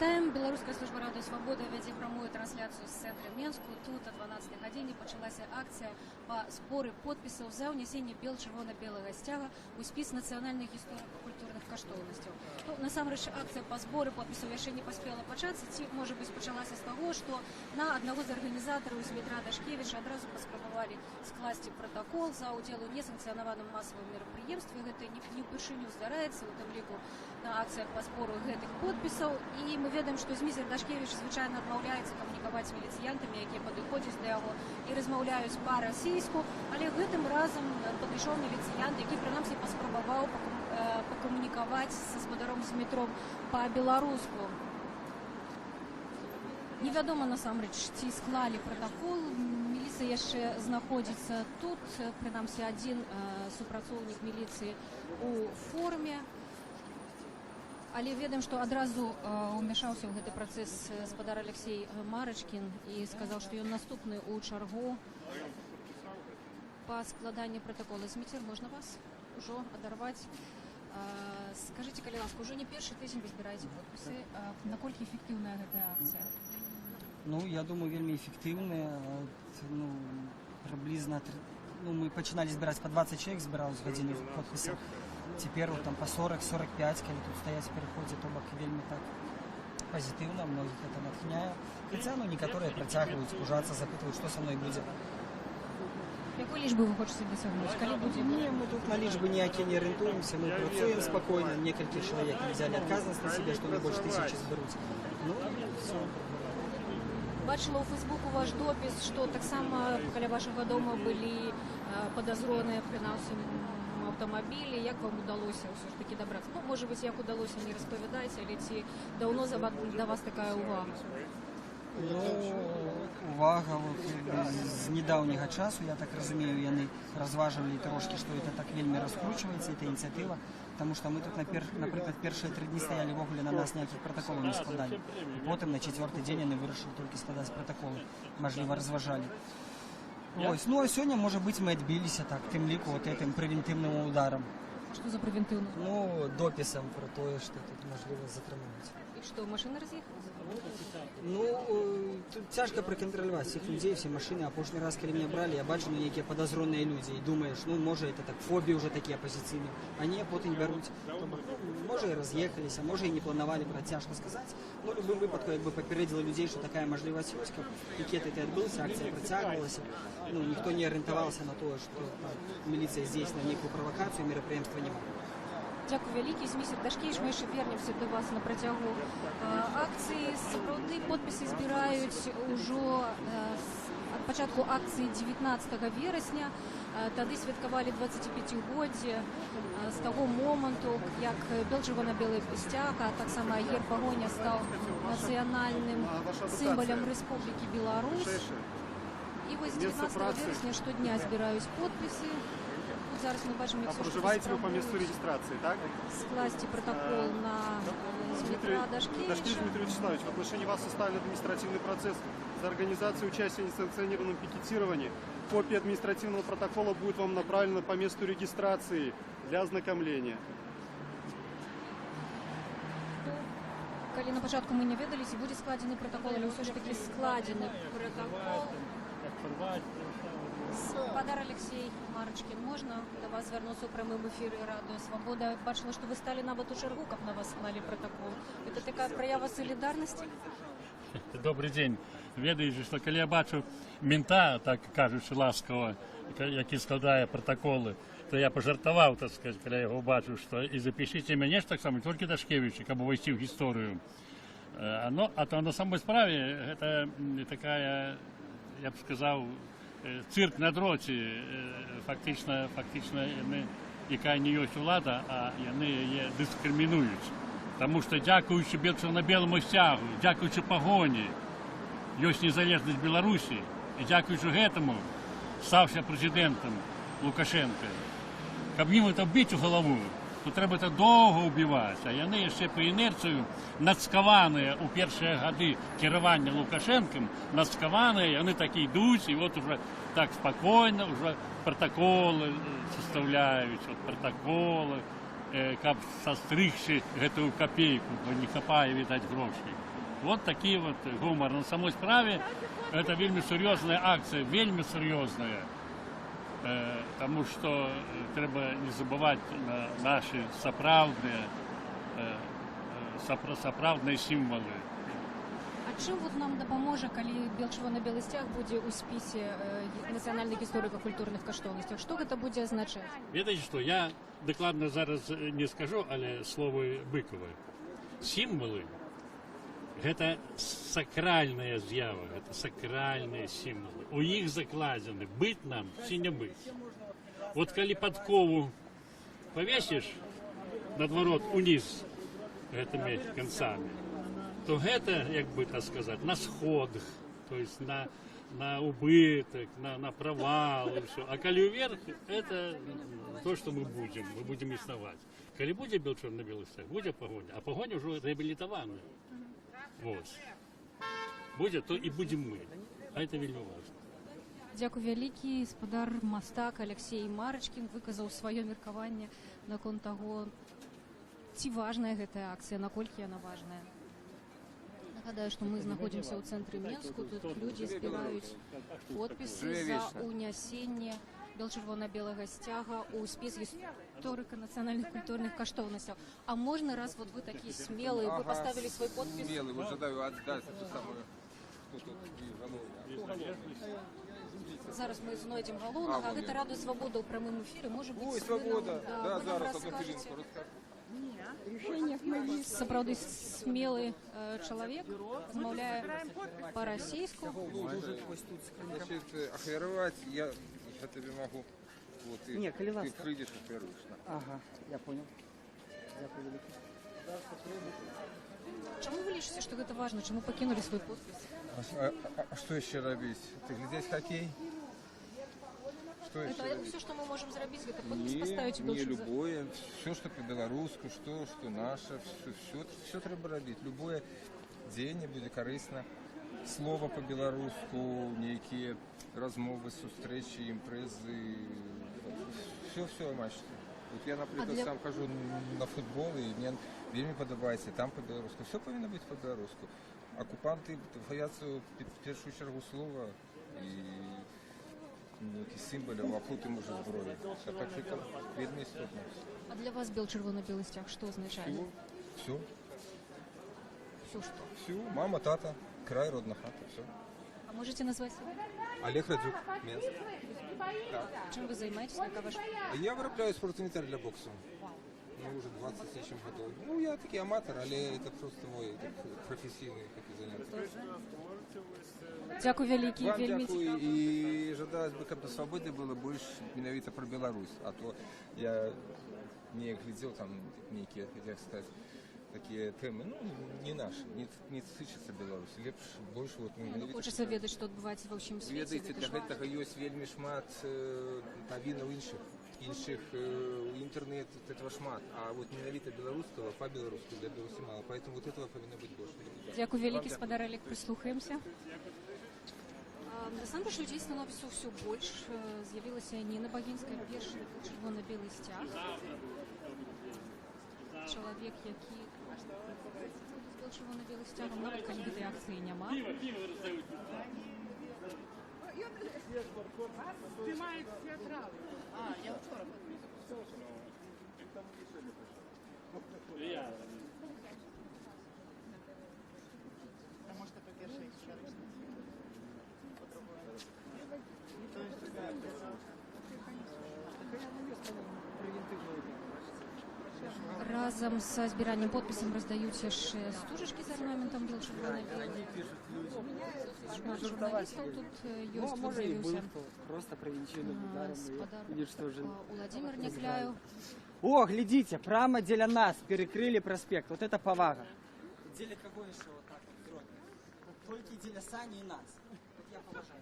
Нагадаем, беларуская служба радыё «Свабода» вядзе прамую трансляцыю з цэнтра Менску. Тут о 12 гадзіне пачалася акцыя па зборы подпісаў за ўнясенне чырвона-белага сцяга ў спіс нацыянальных гісторыка-культурных каштоўнасцяў. Ну, насамрэч, акцыя па зборы подпісаў яшчэ не паспела пачацца, ці, можа быць, пачалася з таго, што на аднаго з арганізатараў Змітра Дашкевіча адразу паспрабавалі скласці пратакол за ўдзел у несанкцыянаваным масавым мерапрыемстве. Гэта не ўпершыню здараецца, у тым ліку на акцыях па збору гэтых подпісаў. І мы ведаем, што Зміцер Дашкевіч звычайна адмаўляецца камунікаваць з міліцыянтамі, якія падыходзяць да яго і размаўляюць па-расійску, але гэтым разам падышоў міліцыянт, які прынамсі паспрабаваў пакамунікаваць са спадаром Змітром па-беларуску. Невядома насамрэч, ці склалі пратакол. Міліцыя яшчэ знаходзіцца тут, прынамсі адзін супрацоўнік міліцыі у форме. Але ведаем, што адразу ўмяшаўся ў гэты працэс спадар Алексей Марачкін і сказаў, што ён наступны ў чаргу па складанні пратакола. Зміцер, можна вас ужо адарваць? Скажыце, калі ласка, ужо не першы тыдзень вы збіраеце подпісы. Наколькі эфектыўная гэтая акцыя? Ну, я думаю, вельмі эфектыўная. Приблизно, мы пачыналі збіраць по 20 чалавек, збіраў з гадзіны подпісаў. Теперь вот там по 40-45, когда тут стоять в переходе, то бок вельмі так позитивно, многих это натхняе. Хотя, некоторые протягивают, спужаться, запытывают, что со мной будет. Какой лишь бы вы хотите досягнуть? Коли будем? Не, мы тут на лишь бы никакие не ориентуемся, мы працуем спокойно, несколько человек не взяли отказанность на себе, что не больше 1000 зберуть. Ну, все. Бачила у Фейсбуку ваш допіс, што таксама каля вашага дома былі падазроныя, прынамсі, аўтамабілі. Як вам удалося ўсё ж такі дабрацца? Ну, можа быць, як удалося, не распавядайце, але ці даўно да вас такая увага? Ну, увага з недаўняга часу, я так разумею, яны разважвалі трошкі, што это так вельмі раскручваецца, эта ініцыятыва, потому что мы тут, напрыклад, першыя 3 дні стаялі вогуле, на нас ніякіх пратаколаў не складалі. І потым на 4-й дзень яны вырашылі толькі складаць пратаколы, мажліва, разважалі. Ось, ну а сёння, можа быць, мы адбіліся так, тым ліку вот этим превентивным ударом. Что за превентивный? Ну, дописом про то, что тут можливо затримувати. И что, машина разъехалась? Ну, тут тяжко проконтролировать всех людей, все машины. А прошлый раз, когда меня брали, я бачу, некие подозренные люди. И думаешь, ну, может, это так, фобии уже такие оппозиционные. Они потом берут. Может, и разъехались, а может, и не планировали брать, тяжко сказать. Но в любом выпадку, как бы попередило людей, что такая можливость есть, как пикет это отбылся, акция протягивалась. Ну, никто не ориентовался на то, что милиция здесь на некую провокацию, мероприемства не было. Дякую вялікі. Зміцер Дашкевіч, мы яшчэ вернемся до вас на працягу акцыі. Сапраўды подпісы збіраюць ужо ад пачатку акцыі 19 верасня. Тады святкавалі 25-годдзе з таго моманту, як чырвона-белы сцяг, а таксама герб агоня стаў нацыянальным сімвалам Рэспублікі Беларусь. І вось 19 верасня штодня збіраюць подпісы. Зараз мы бачым, а проживаете вы по месту регистрации, так? Скласти протокол на Змитра Дашкевича. Дашкевич Дмитрий Вячеславович, в отношении вас составлен административный процесс за организацию участия в несанкционированном пикетировании. Копия административного протокола будет вам направлена по месту регистрации для ознакомления. Калі на пачатку мы не ведалі, ці будзе складзены протокол, але ўсё ж таки складзены протокол. Спадар Алексей Марачкін, можна до вас звярнуцца ў прамым эфіры радыё «Свабода»? Бачила, што вы сталі нават у чаргу, каб на вас склалі протокол. Это такая праява солідарнасці? Добрый день. Ведаеце, што калі я бачу мента, так кажучы ласкава, які складае протоколы, то я пожартаваў, так сказать, калі я яго бачу, што і запішыце мяне ж таксама, толькі Дашкевіча, каб увайсці ў гісторыю. А то на самой справе гэта такая, я б сказаў, цирк на дроце, фактично яны, якая не ёсць улада, а яны яе дыскрымінуюць. Таму што дзякуючы чырвона-беламу сцягу, дзякуючы пагоні, ёсць незалежнасць Беларусі, і дзякуючы гэтаму стаўся прэзідэнтам Лукашенко. Каб ім это біць у галаву, то трэба это доўга ўбіваць, а яны яшчэ па інерцыю нацкаваныя ў першыя гады кіравання Лукашэнкам, нацкаваныя, яны так ідуць, і вот уже так спакойна, уже протоколы составляюць, протоколы, каб састрыгчы гэтую копейку, бо не хапае, відаць, грошай. Вот такі вот гумор. На самой справе это вельми серьезная акция, вельми серьезная. Тому что треба не забывать наши сапраўдныя сімвалы. А чым вот нам дапаможа, калі чырвона-белы сцяг будзе ў спісе нацыянальных гісторыка-культурных каштоўнасцяў? Што гэта будзе азначаць? Ведаеце што, я дакладна зараз не скажу, але словы Быкова. Сімвалы гэта сакральная з'ява, гэта сакральныя сімвалы. У іх закладзены быць нам ці не быць. Вот калі падкову павесіш наадварот уніз гэтымі канцамі, то гэта, як бы так сказаць, на сходах, то есть на убытак, на правал и все. А калі ўверх, это то, что мы будем існаваць. Калі будзе чорна-белы сцяг, будзе пагоня, а пагоня ўжо рэабілітаваная. Вот. Будзе, то і будзем мы. А это вельмі важно. Дзякуй вялікі. Спадар мастак Алексей Марачкін выказаў сваё меркаванне наконт таго, ці важная гэтая акцыя, наколькі яна важная. Нагадаю, што мы знаходзімся ў цэнтры Менску. Тут людзі збіраюць подпісы за ўнясенне чырвона-белага сцяга ў спіс гісторыка нацыянальных культурных каштоўнасцяў. А можна, раз вот вы такі смелы, вы поставили свой подпис? Смелый, вот жадаю отдать эту самую, что тут галоўнае. Зараз мы знойдзем галоўнага, а гэта Радыё Свабода ў прамым эфіры, можа быць, Ой, свобода, вы да, нам зараз одну раскажаце. хвилинку расскажу. Сапраўды смелы чалавек, размаўляе па-расійску. Значит, ахвяровать я тебе могу. Вот, ты, Не, коли ты ласка. придешь, ахвяруешь. Ага, я понял. Дякую велике. Чаму вы лічыце, што гэта важна? Чаму пакінулі свой подпіс? А что еще робить? Ты глядеть хоккей? Что еще Это робить? все, что мы можем зрабіць, гэта подпіс Не, паставіць у не Белчыце. любое, все, что по-беларуску, что наше, все треба робить. Любое дзеянне будзе карысна. Слова по-беларуску, нейкія размовы, сустрэчы, імпрэзы, все бачите. Вот я, например, сам хожу на футбол, и мне вельмі падабаецца там по-беларуску. Все павінна быць по-беларуску. Акупанты бояцца в першую чергу слова і сімвалів, а потім уже зброї. Це так вельмі істотно. А для вас чырвона-белы сцяг што азначае? Все. Все што? Все. Мама, тата, край, родна хата, все. А можете назваць себе? Олег Радзюк, Менск. Чым вы займаетесь? Яка ваша? Я вырабляю спортинвентарь для бокса. Ну, уже 20 с лишним годов. Ну, я таки аматор, але это просто мой професійний такий заняття. Дзякуй вялікі, Вам вельмі дякую цікава. і жадаю, каб до свободы было больш менавіта про Беларусь. А то я не глядзеў там нейкія, як сказать, такія тэмы, ну, не наши, не тычыцца Беларусь. Лепш больш вот менавіта. Хочацца ведаць, што адбываецца ва ўсім свеце. Ведаеце, для гэтага ёсць вельмі шмат навінаў іншых интернет этого шмат, а вот менавіта беларускага по-беларуску для Беларусі мало, поэтому вот этого повинно быть больше. Дзякуй вялікі, спадар Олег, прыслухаемся. Насамрэч людзей становіцца ўсё больш. З'явілася Ніна Багінская, першы чырвона-белы сцяг. Чалавек, які з чырвона-белым сцягам, нават калі гэтай акцыі няма. Разам са збіраннем подпісам раздаюць яшчэ стужачкі з арнаментам чырвона-белым. Шмат журналістаў тут ёсць, вот з'явіўся Просто провинчили ударом. спадар Уничтожили. Уладзімир Някляеў. О, глядите, прямо дзеля нас перекрыли проспект. Вот это повага. Дзеля кого еще вот так вот зробили? Только дзеля Сани и нас. Вот я поважаю.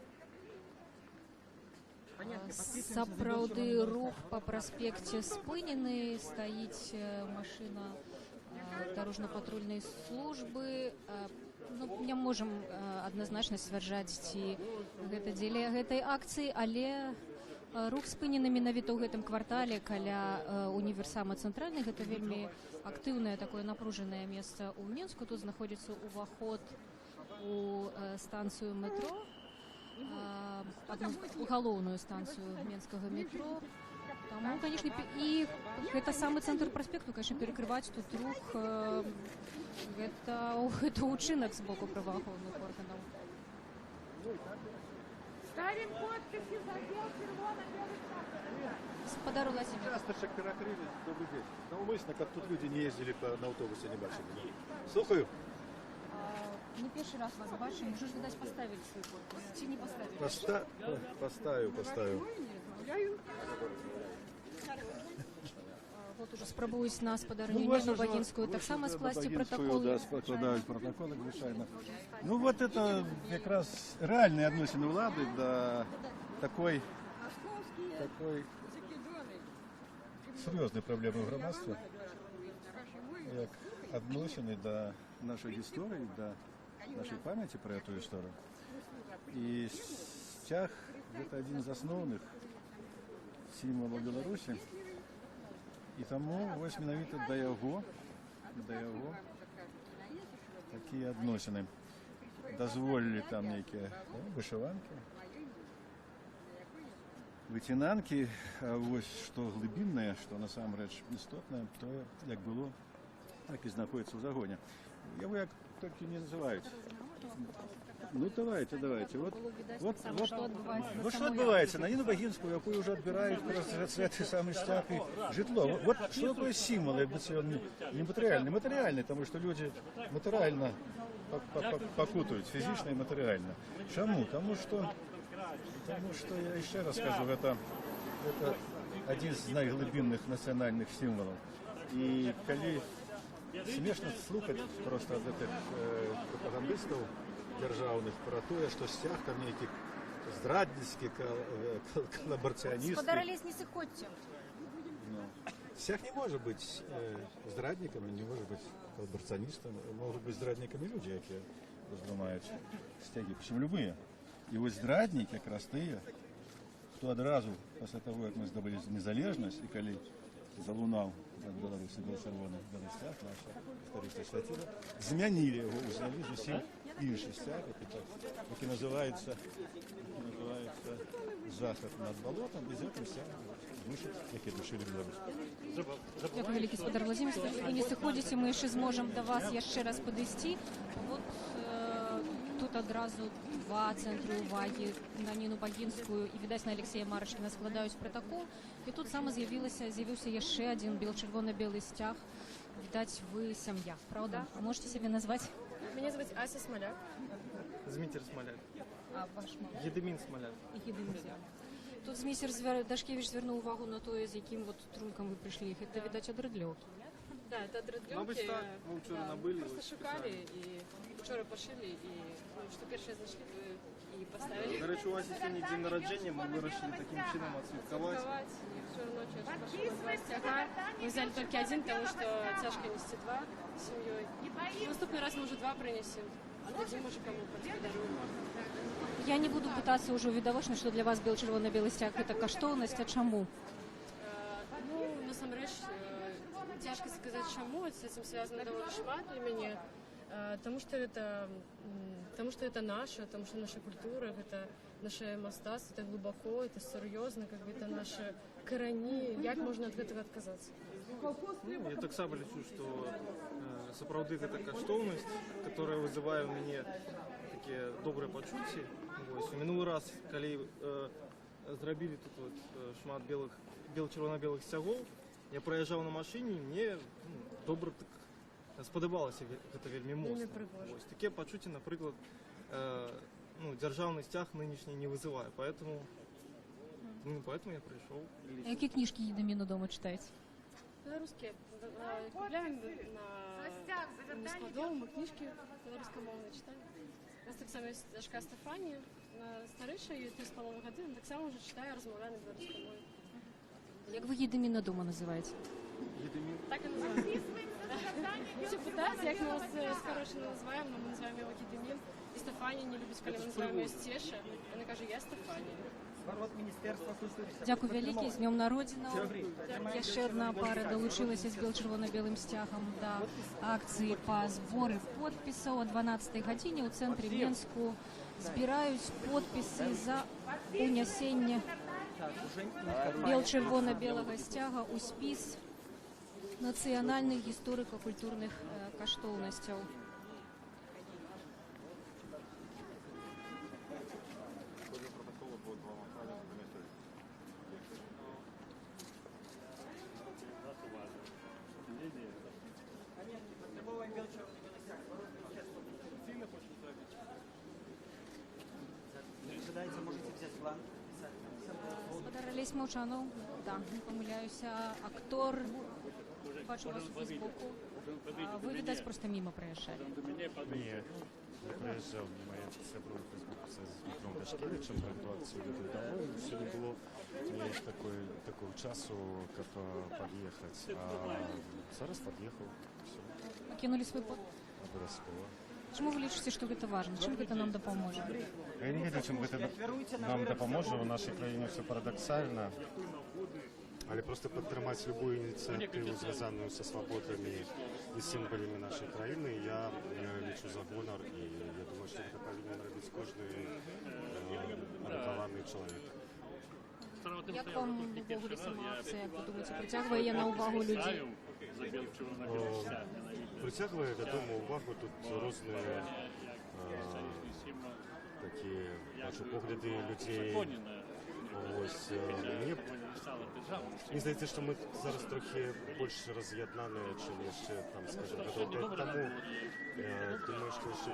Сапраўды рух па праспекце спынены, стаіць машына дарожна-патрульнай службы. Ну, не можам адназначна сцвярджаць, ці гэта дзеля гэтай акцыі, але Рух спынены менавіта ў гэтым квартале каля універсама цэнтральны. Гэта вельмі актыўнае такое напружанае месца ў Мінску. Тут знаходзіцца ўваход у станцыю метро, у галоўную станцыю менскага метро. Таму, конечно, і гэта самы цэнтр праспекту, конечно, перакрываць тут рух гэта ўчынак з боку праваахоўных органаў. Ставим подписи за отдел червоно-белых знаков. Господар Владимир. Участочек перекрыли. Добрый день. Навмисно, как тут люди не ездили на автобусе, не бачили. Слухаю. Не перший раз вас бачим, уже ж, видать, поставили свой подпис. Чи не поставили? Поставлю. Вот уже спрабуюсь на спадарню Ніну Багінскую таксама скласці протокол. Да, складаюць протоколы, звычайно. Ну вот это как раз реальные адносіны ўлады до такой серьезной проблемы грамадства, як адносіны до нашей гісторыі, до нашей памяти про эту историю. И сцяг — это один из основных сімвалаў Беларусі. І таму вось менавіта да яго такія адносіны. Дазволілі там нейкія вышыванкі, выцінанкі, а вось што глыбіннае, што насамрэч істотнае, тое, як было, так і знаходіцца ў загоне. Яго як толькі не называюць. Ну давайте. Вот что отбывается на Ніну Багінскую, якую уже отбирают просто этой самой стяг и житло. Вот что такое символ, если он не материальный? Материальный, потому что люди материально покутают, физично и материально. Чему? Потому что я еще раз скажу, это один из наиглубинных национальных символов. И коли смешно слухать просто от этих пропагандистов державных про тое, что сцяг там нейкі здрадніцкі, коллаборационисты. Господар Олесь, не сыходьте. Сцяг не может быть здрадником, не может быть коллаборационистом, могут быть здрадниками люди, которые разломают стяги, причем любые. И вот здрадники как раз тыя, кто одразу после того, как мы здобыли незалежность, и коли залунал над Беларусі бело-чырвоны белы сцяг, наша историческая святіла, змянили его, узнали зусім іншы сцяг, який называется заход над болотом, і з гэтым сцягам вышед, які душили Беларусь. Дякую, вялікі спадар Владимир. Ви не сыходзіце, мы яшчэ зможам да вас яшчэ раз падысці. Вот тут адразу два цэнтры ўвагі на Ніну Багінскую і, відаць, на Алексея Марачкіна складаюць протокол. І тут саме з'явіўся яшчэ один чырвона-белый сцяг. Видать, вы семья, правда? А можете себя назвать? Меня зовут Ася Смоляк. Змитер Смоляк. А ваш муж? Едемин Смоляк. Тут змейстер Дашкевич звернуў увагу на тое, з якім вот трункам вы пришли. Это, видать, от Рыдлёвки. Да, это дредлёки. Мы вчера набыли. Просто шукали и вчера пошили, и что первое нашли, то и поставили. До речі, у вас сьогодні день народження, ми вирішили таким чином відсвяткувати. И вчера ночью пошли два стяга. Мы взяли только один, потому что тяжко нести два с семьей. В наступный раз мы уже два принесем. Отдадим уже кому подаруем. Я не буду пытаться уже увідавочна, что для вас бело-чырвона-белы сцяг это каштоўнасць, а чаму? Ну, насамрэч, тяжко сказать, чему. С этим связано довольно шмат для меня. Потому что это наше, потому что наша культура, это наше мастацтво, это глубоко, это серьезно, как бы это наши корені. Як можна від цього відказатися? Я так само лічу, що сапраўды гэта каштоўнасць, которая вызывае ў мяне такія добрыя пачуцці. У мінулы раз, калі зрабілі тут вот шмат чырвона-белых сцягоў, я праязджаў на машыне, і мне добра так спадабалася гэта вельмі моцна. Такія пачуцці, напрыклад, дзяржаўны сцяг нынешні не вызывае, поэтому я пришел. Какие книжки Едемина дома читаете? Белорусские. Купляем на складов, мы книжки белорусскомовные читаем. У нас так само есть Дашка Стефанія, старейша, їй 3,5 години, так само вже читаю, розмовляю на белорусском мові. Як ви Едемина дома називаєте? Едемин. Так і називаємо. Всі питаються, як ми вас скорочено називаємо, але ми називаємо його Едемин. І Стефанія не любить, коли ми називаємо її Стеша. Вона каже, я Стефанія. Дякую вялікі, з днем народзінаў. Яшчэ одна пара далучылася з бел-чырвона-белым сцягам да акцыі па зборы подпісаў. О 12 гадзіне ў цэнтры Менску збіраюць подпісы за унясенне бел-чырвона-белага сцяга ў спіс нацыянальных гісторыка-культурных каштоўнасцяў. Господар Олесь Маўчанов, да, не памыляюся, актор, бачу вас у Фейсбуку. Вы, відаць, просто мимо проезжали. Ні, не приїжджав, моя сябра у Фейсбуку це з Дмитром Дашкевичем про эту акцию ведуть давно. Все не було такого часу, как подъехать. А зараз подъехал, все, Покинули свой подпис. обов'язково. Чому ви лічите, що це важно? Чим це нам допоможе? Я не веду, чим це нам допоможе. У нашій країні все парадоксально. Але просто підтримати любую ініціативу, зв'язану зі свободами і символами нашої країни, я лічу за гонор. І я думаю, що це повинен робити кожен адекватний чоловік. Як вам ввогуле сама акція, як ви думаєте, притягує її на увагу людей? Притягує, відомо, увагу. Тут різні такі, бачу, погляди людей. Ось, мені здається, що ми зараз трохи більш роз'єднані, ніж ще, там, скажімо, років 5 тому. Думаю, що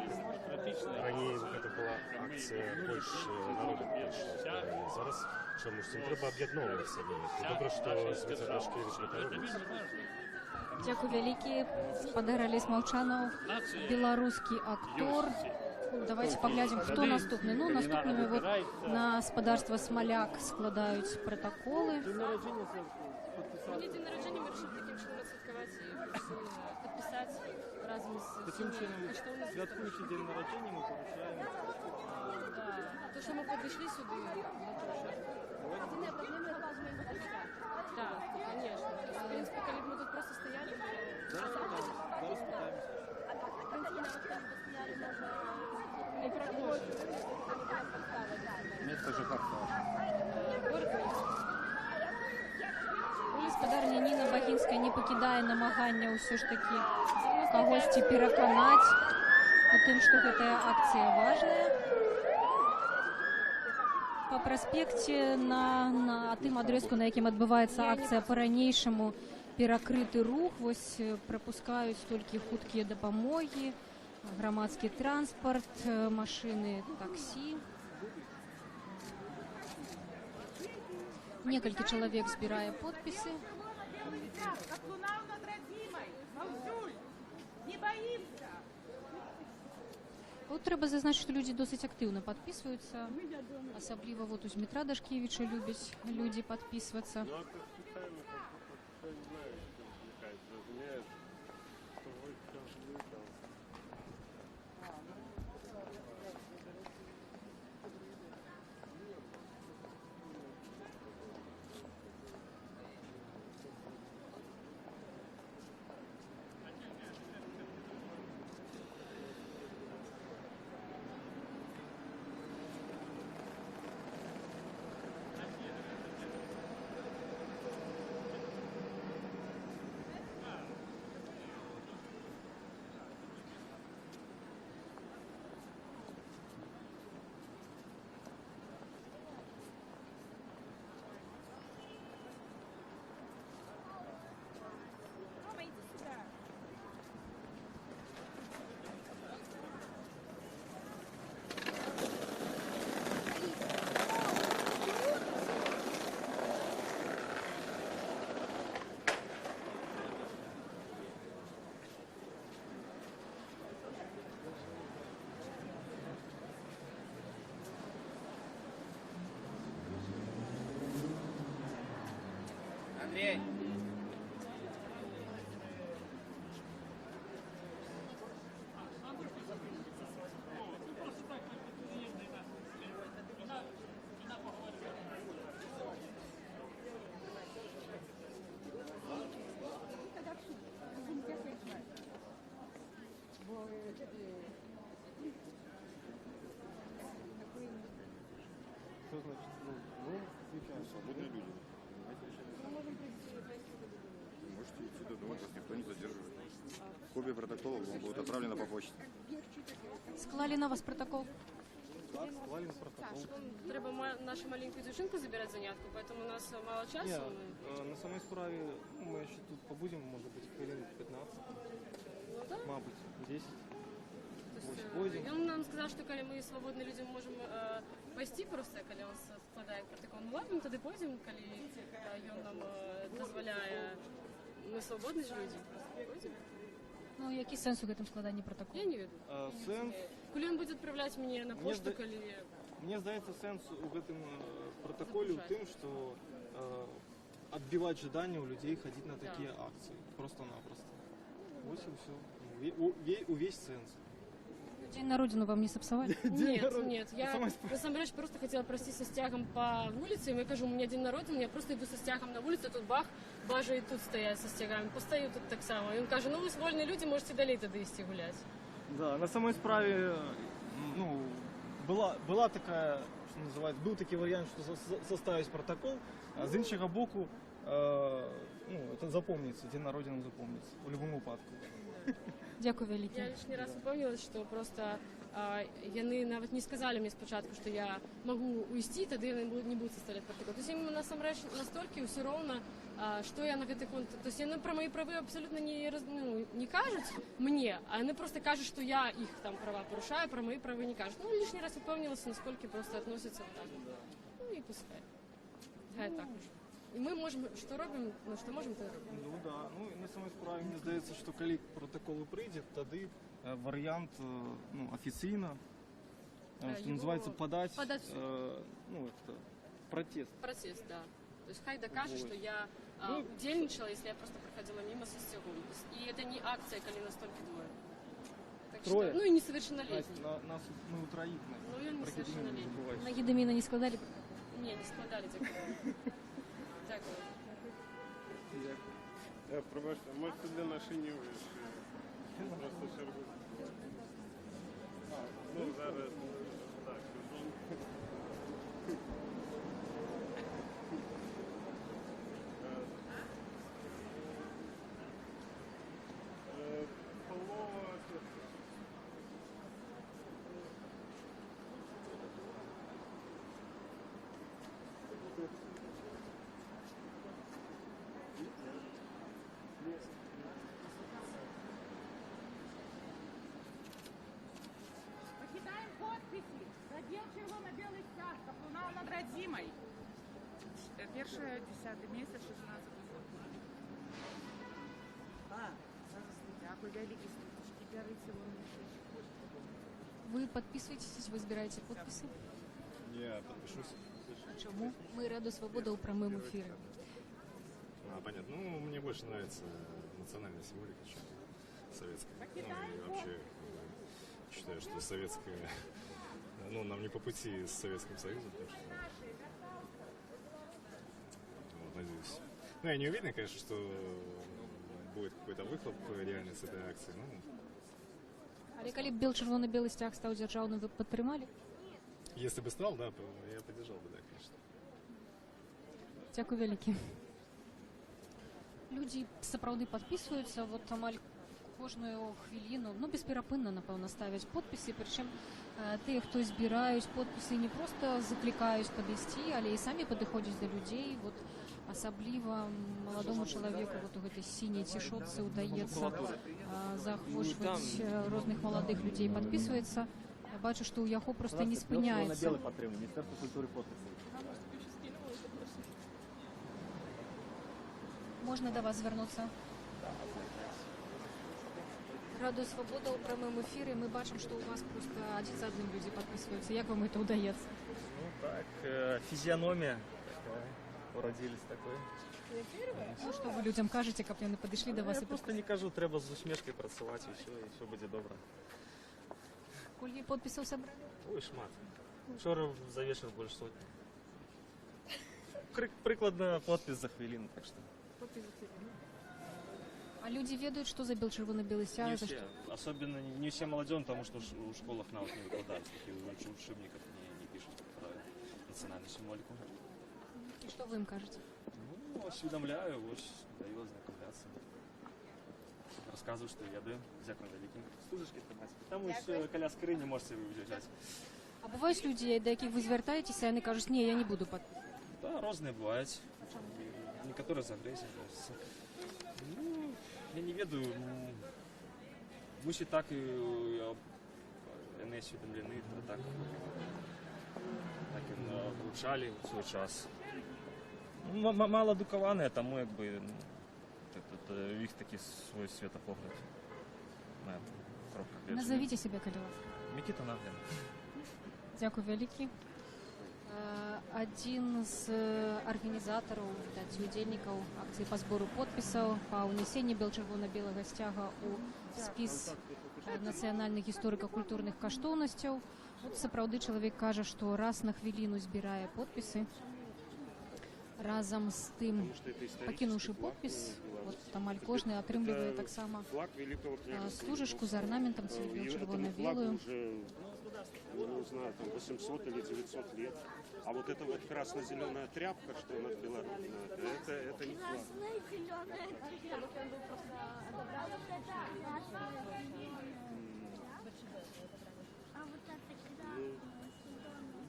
раніше це була акція більш народу прийшла. Зараз чомусь цим треба об'єднуватися. Добре, що Дмитро Дашкевич це робить. Дякую вялікі. Господар Олесь Маўчанов, беларускі актор. Давайте поглядим, хто наступний. Ну, наступними вот на господарство Смоляк складаюць протоколы. Мені день народження ми вирішили таким чином відсвяткувати і підписати разом з Таким чином, коштовністю. святкуючи день народження, ми получаємо. Да. То, що ми підійшли сюди, це не проблема, да, конечно. В принципе, коли б ми тут просто стояли, Зараз питаємося. не проходить. Место же как-то. Город Минск. Гаспадарня Ніна Багінська не пакідае намагання ўсё ж такі кагосьці пераканаць у тым, што гэтая акцыя важная. Па праспекце на тым адрэзку, на якім адбываецца акцыя, па-ранейшаму перакрыты рух, вось прапускаюць толькі хуткія дапамогі, грамадскі транспарт, машыны, таксі. Некалькі чалавек збірае подпісы. Как луна над родимой. Маўчуль, не боимся. Вот трэба зазначыць, што людзі досыць актыўна падпісваюцца. Асабліва вот у Дмітра Дашкевіча любяць людзі падпісвацца. Рома, иди сюда. Андрей! значит? Свободные люди. Можете идти домой, вас никто не задерживает. Копия протокола вам будет отправлена по почте. Склали на вас протокол? Так, склали на протокол. Треба нашу маленькую дівчинку забирать занятку, поэтому у нас мало часу. Ні, на самій справі ми ще тут побудемо, може бути, хвилин 15, Ну, да. мабуть, 10. То есть, Пойдем. он нам сказал, что коли мы свободные люди можем пойти просто, коли он складає протокол. Ну ладно, тоді пойдем, коли он нам дозволяє. Ми свободні ж люди. Пойдем. Ну, який сенс у гэтым складанні протоколу? Я не веду. Сенс, Коли он буде відправляти мені на пошту, зда- коли... мені здається, сенс у гэтым протоколі в тим, що отбивать желание у людей ходить на такие акции. Просто-напросто. Вот и все. Увесь сенс. День на родину вам не сапсовали? Нет, я насамрэч просто хотела проститься с тягом по улице, и я кажу, у меня день народження, я просто иду со стягом на улицу, тут бах, бажа и тут стоять со стягами, постою тут так само. И он каже, ну вы вольные люди, можете далі туди йти гулять. Да, на самой справе, ну, была такая, что называется, был такий варіант, що составить протокол, а з іншого боку, ну, это запомнится, день народження запомнится, в любом випадку. Дякую Я велике. лишний раз упомнила, что просто яны нават не сказали мне спочатку, что я могу уйти, тогда я не буду составлять протокол. То есть им насамрэч настолько все ровно, что я на гэты конт. То есть яны про мои правы абсолютно не кажут мне, а яны просто кажут, что я их там права порушаю, про мои правы не кажут. Ну, лишний раз упомнилась, насколько просто относятся вот так. Ну и пускай. Хай так уж. І ми можемо, що робимо, ну, що можемо, то робимо. Ну да, ну і на самой справі мені здається, що коли протокол прийде, тоді варіант, ну, офіційно, що називається, подать, ну, это, протест. Протест, да. То есть хай докажет, что я удельничала, если я просто проходила мимо со стягом. И это не акция, коли нас только двое. Так Трое? Что, ну и несовершеннолетний. Нас мы утроих. Ну, я несовершеннолетний. На Єдеміна не складали? Не, не складали, дякую. Дякую. Пробачте, можете для нашої не просто чергу. Ну, зараз, так, Покидаем подписи. Задел червоно-белый стяг, как луна над родимой. Перший, 10 месяц, 16 год. Дякую, великий студички, первый целый Вы подписываетесь, вы збираєте подписи? Я подпишусь. Чому? Ми Радіо Свобода у прямому ефірі. Понятно. Ну, мне больше нравится национальная символика, чем советская. Ну, и вообще считаю, что советская, ну, нам не по пути с Советским Союзом, так что, вот, надеюсь. Ну, я не уверен, конечно, что будет какой-то выхлоп реальный с этой акции, ну, Але калі б червоно-белый стяг стаў дзяржаўным, вы б падтрымалі? если бы стал, да, я поддержал бы, да, конечно. Дякую вялікі. Людзі сапраўды падпісваюцца, вот амаль кожную хвіліну, ну, бесперапынна, напэўна, ставяць подпісы, прычым тыя, хто збіраюць подпісы, не проста заклікаюць падысці, але і самі падыходзяць да людзей, вот асабліва маладому чалавеку вот у гэтай сіняй цішотцы ўдаецца захвочваць розных маладых людзей, падпісваецца. Я бачу, што ў яго проста не спыняецца. Міністерство культури подписи. Можна да вас звярнуцца? Радіо Свобода у прямым эфіры. Мы бачым, што ў вас просто адзін за адным людзі падпісваюцца. Як вам это ўдаецца? Ну так, физиономия такая, уродились такой. Ну, што вы людзям кажаце, каб яны падышлі да вас Я і просто не кажу, треба з усмешкой працаваць і все буде добре. колькі подпісаў сабралі? Ой, шмат. Вчора завешав больше сотні. Прикладно подпись за хвилину, так что. А люди ведаюць, што за чырвона-белы сцяг? Не все, особенно не все молодежь, потому что в школах навык не выкладывают, такие учебников не пишут, как правило. национальную символику. И что вы им кажете? Ну, усведомляю, даю ознакомляться. Рассказываю, что еду зяком великим. Стужечки тримати. Там ось каля скрині можете виїжджати. А бувають люди, до яких ви звертаєтеся, і вони кажуть, ні, я не буду підписувати. Да, разные бывают. Некоторые за агрессией. Ну, я не ведаю. Мусі так і не осведомлены, то так і влучали в свій час. Ну, мало дуковані, тому якби їх такий свій світопогляд. Назовите себя, коли вас. Микита Наглин. Дякую великий. Один з арганізатараў, удзельнікаў акцыі па збору подпісаў па ўнясенні чырвона-белага сцяга ў спіс нацыянальных гісторыка-культурных каштоўнасцяў. От сапраўды чалавек кажа, што раз на хвіліну збірае подпісы. Разам з тым, пакінуўшы подпіс, амаль кожны атрымлівае таксама стужачку з арнаментам чырвона-белую. Не знаю, там 800 или 900 лет. А вот эта вот красно-зеленая тряпка, что над Беларусью, это не флаг.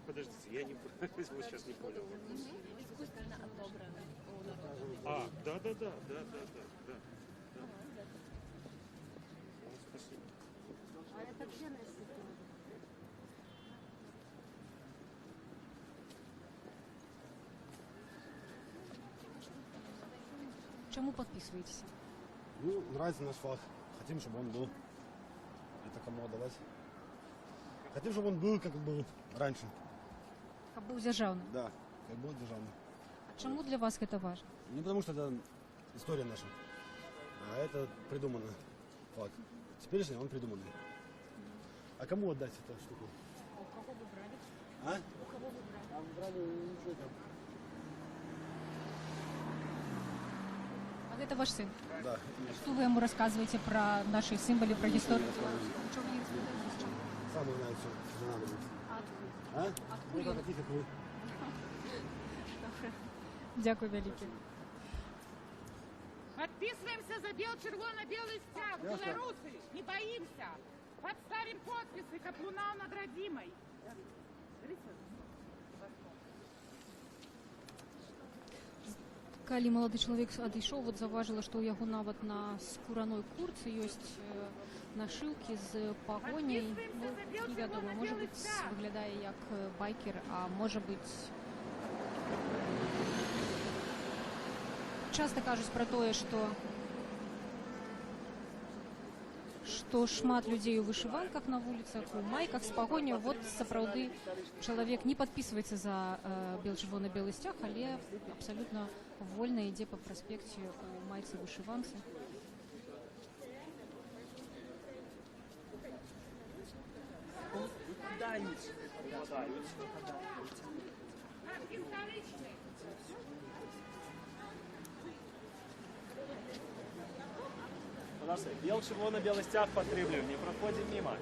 Подождите, я не вот сейчас не понял. Искусственно отобрано. А, да. Спасибо. А это где на Чому підписуєтеся? Ну, нравится наш флаг. Хотим, чтобы он был. Это кому отдавать? Хотим, чтобы он был, как был раньше. Каб быў дзяржаўным. Да, как был державный. А чому для вас гэта важна? Не потому что это история наша, а это придуманный флаг. Теперешний он придуманный. А кому отдать эту штуку? У кого вы брали? А? У кого вы брали? А брали ничего там. А гэта ваш сын? Да. Что вы ему рассказываете про наши символы, про историю? Сам знает все, что надо будет. А? А? Откуда? Ну, такие, как вы. Дякую велике. Подписываемся за червоно-белый стяг. Белорусы, не боимся. Подставим подписи, как луна над родимой. Калі малады чалавек адышоў, вот заўважыла, што ў яго нават на скураной курцы ёсць нашыўкі з пагоняй. Ну, невядома, можа быць, выглядае як байкер, а можа быць... Часта кажуць пра тое, што шмат людзей у вышыванках на вуліцах, у майках з пагоняй. Вот сапраўды чалавек не падпісваецца за чырвона-белы сцяг, але абсалютна вольна ідзе па праспекце у майцы вышыванцы. Червоно-белый стяг потребуем, не проходим мимо.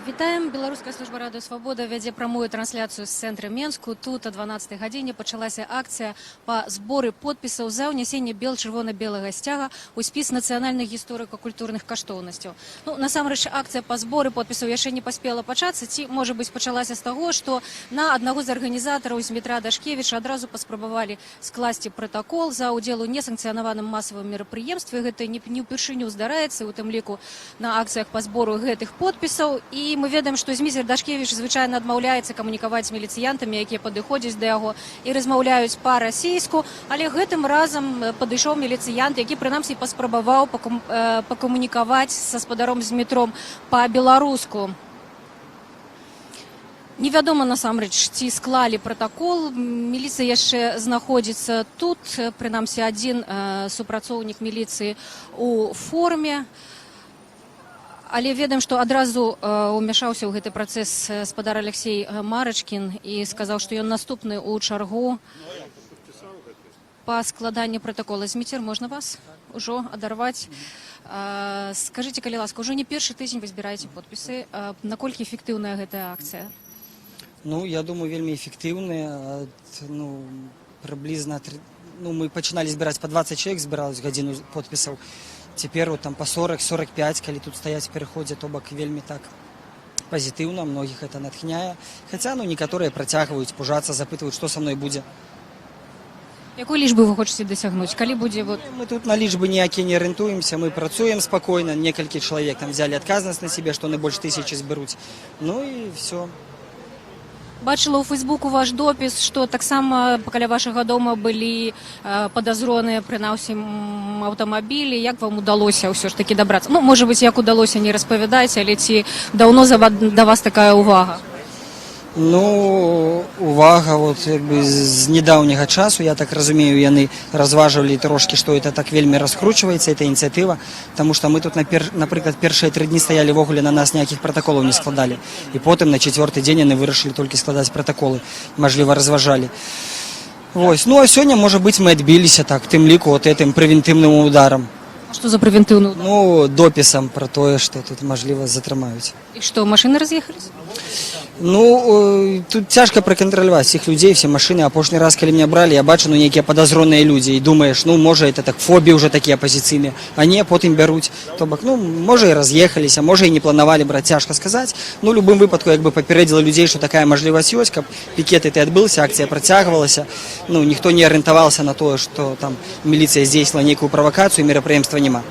Вітаем. Беларуская служба радыё Свабода вядзе прамую трансляцыю з цэнтра Менску. Тут о 12 гадзіне пачалася акцыя па зборы подпісаў за ўнясенне чырвона-белага сцяга ў спіс нацыянальных гісторыка-культурных каштоўнасцяў. Ну, насамрэч, акцыя па зборы подпісаў яшчэ не паспела пачацца, ці, можа быць, пачалася з таго, што на аднаго з арганізатараў Змітра Дашкевіча адразу паспрабавалі скласці пратакол за ўдзел у несанкцыянаваным масавым мерапрыемстве. Гэта не ўпершыню здараецца, у тым ліку на акцыях па збору гэтых подпісаў. І мы ведаем, што Зміцер Дашкевіч звычайна адмаўляецца камунікаваць з міліцыянтамі, якія падыходзяць да яго і размаўляюць па-расійску, але гэтым разам падышоў міліцыянт, які прынамсі паспрабаваў пакамунікаваць са спадаром Змітром па-беларуску. Невядома насамрэч, ці склалі пратакол. Міліцыя яшчэ знаходзіцца тут, прынамсі адзін супрацоўнік міліцыі у форме. Але ведаем, што адразу ўмяшаўся ў гэты працэс спадар Алексей Марачкін і сказаў, што ён наступны ў чаргу па складанні пратакола. Зміцер, можна вас ужо адарваць? Скажыце, калі ласка, ўжо не першы тыдзень вы збіраеце подпісы. Наколькі эфектыўная гэтая акцыя? Ну, я думаю, вельмі эфектыўная. Прыблізна, мы пачыналі збіраць па 20 чалавек, збіралась гадзіну подпісаў. Цяпер там па 40-45, калі тут стаяць в пераходзе, то бок вельмі так пазітыўна, многіх гэта натхняе. Хаця, некаторыя працягваюць пужацца, запытваюць, што са мной будзе. Якой лічбы вы хочаце дасягнуць? Калі будзе Мы тут на лічбы ніякія не арыентуемся, мы працуем спакойна, некалькі чалавек там взяли адказнасць на сябе, што не больш 1000 зберуць. Ну і все. Бачыла ў Фейсбуку ваш допіс, што таксама каля вашага дома былі падазроныя, прынамсі, аўтамабілі. Як вам удалося ўсё ж такі дабрацца? Ну, можа быць, як удалося, не распавядайце, але ці даўно да вас такая ўвага? Ну, увага, з недаўняга часу, я так разумею, яны разважвалі трошкі, што это так вельмі раскручваецца, эта ініцыятыва, таму што мы тут, напрыклад, першыя 3 дні стаялі вогуле, на нас ніякіх пратаколаў не складалі. І потым на 4-й дзень яны вырашылі толькі складаць пратаколы, мажліва, разважалі. Вось, а сёння, можа быць, мы адбіліся так, тым ліку, гэтым прэвентыўным ударам. Што за прэвентыўны удар? Ну, допісам пра тое, што тут, мажліва, затрымаюць. І што, машыны раз'ехаліся? Ну, тут цяжка пракантраляваць всіх людзей, все машыны. Апошні раз, калі меня бралі, я бачу, нейкія падазроныя людзі, і думаеш, можа, это так фобіі ўжо такія апазіцыйныя, а не, потым бяруць. То бок, можа, і раз'ехаліся, можа, і не планавалі браць, цяжка сказаць. Ну, у любым выпадку, як бы папередзіла людзей, што такая мажлівасць ёсць, каб пікет гэты адбыўся, акцыя працягвалася. Ну, ніхто не арыентаваўся на тое, што там міліцыя здзейснила нейкую правакацыю, мерапрыемства няма.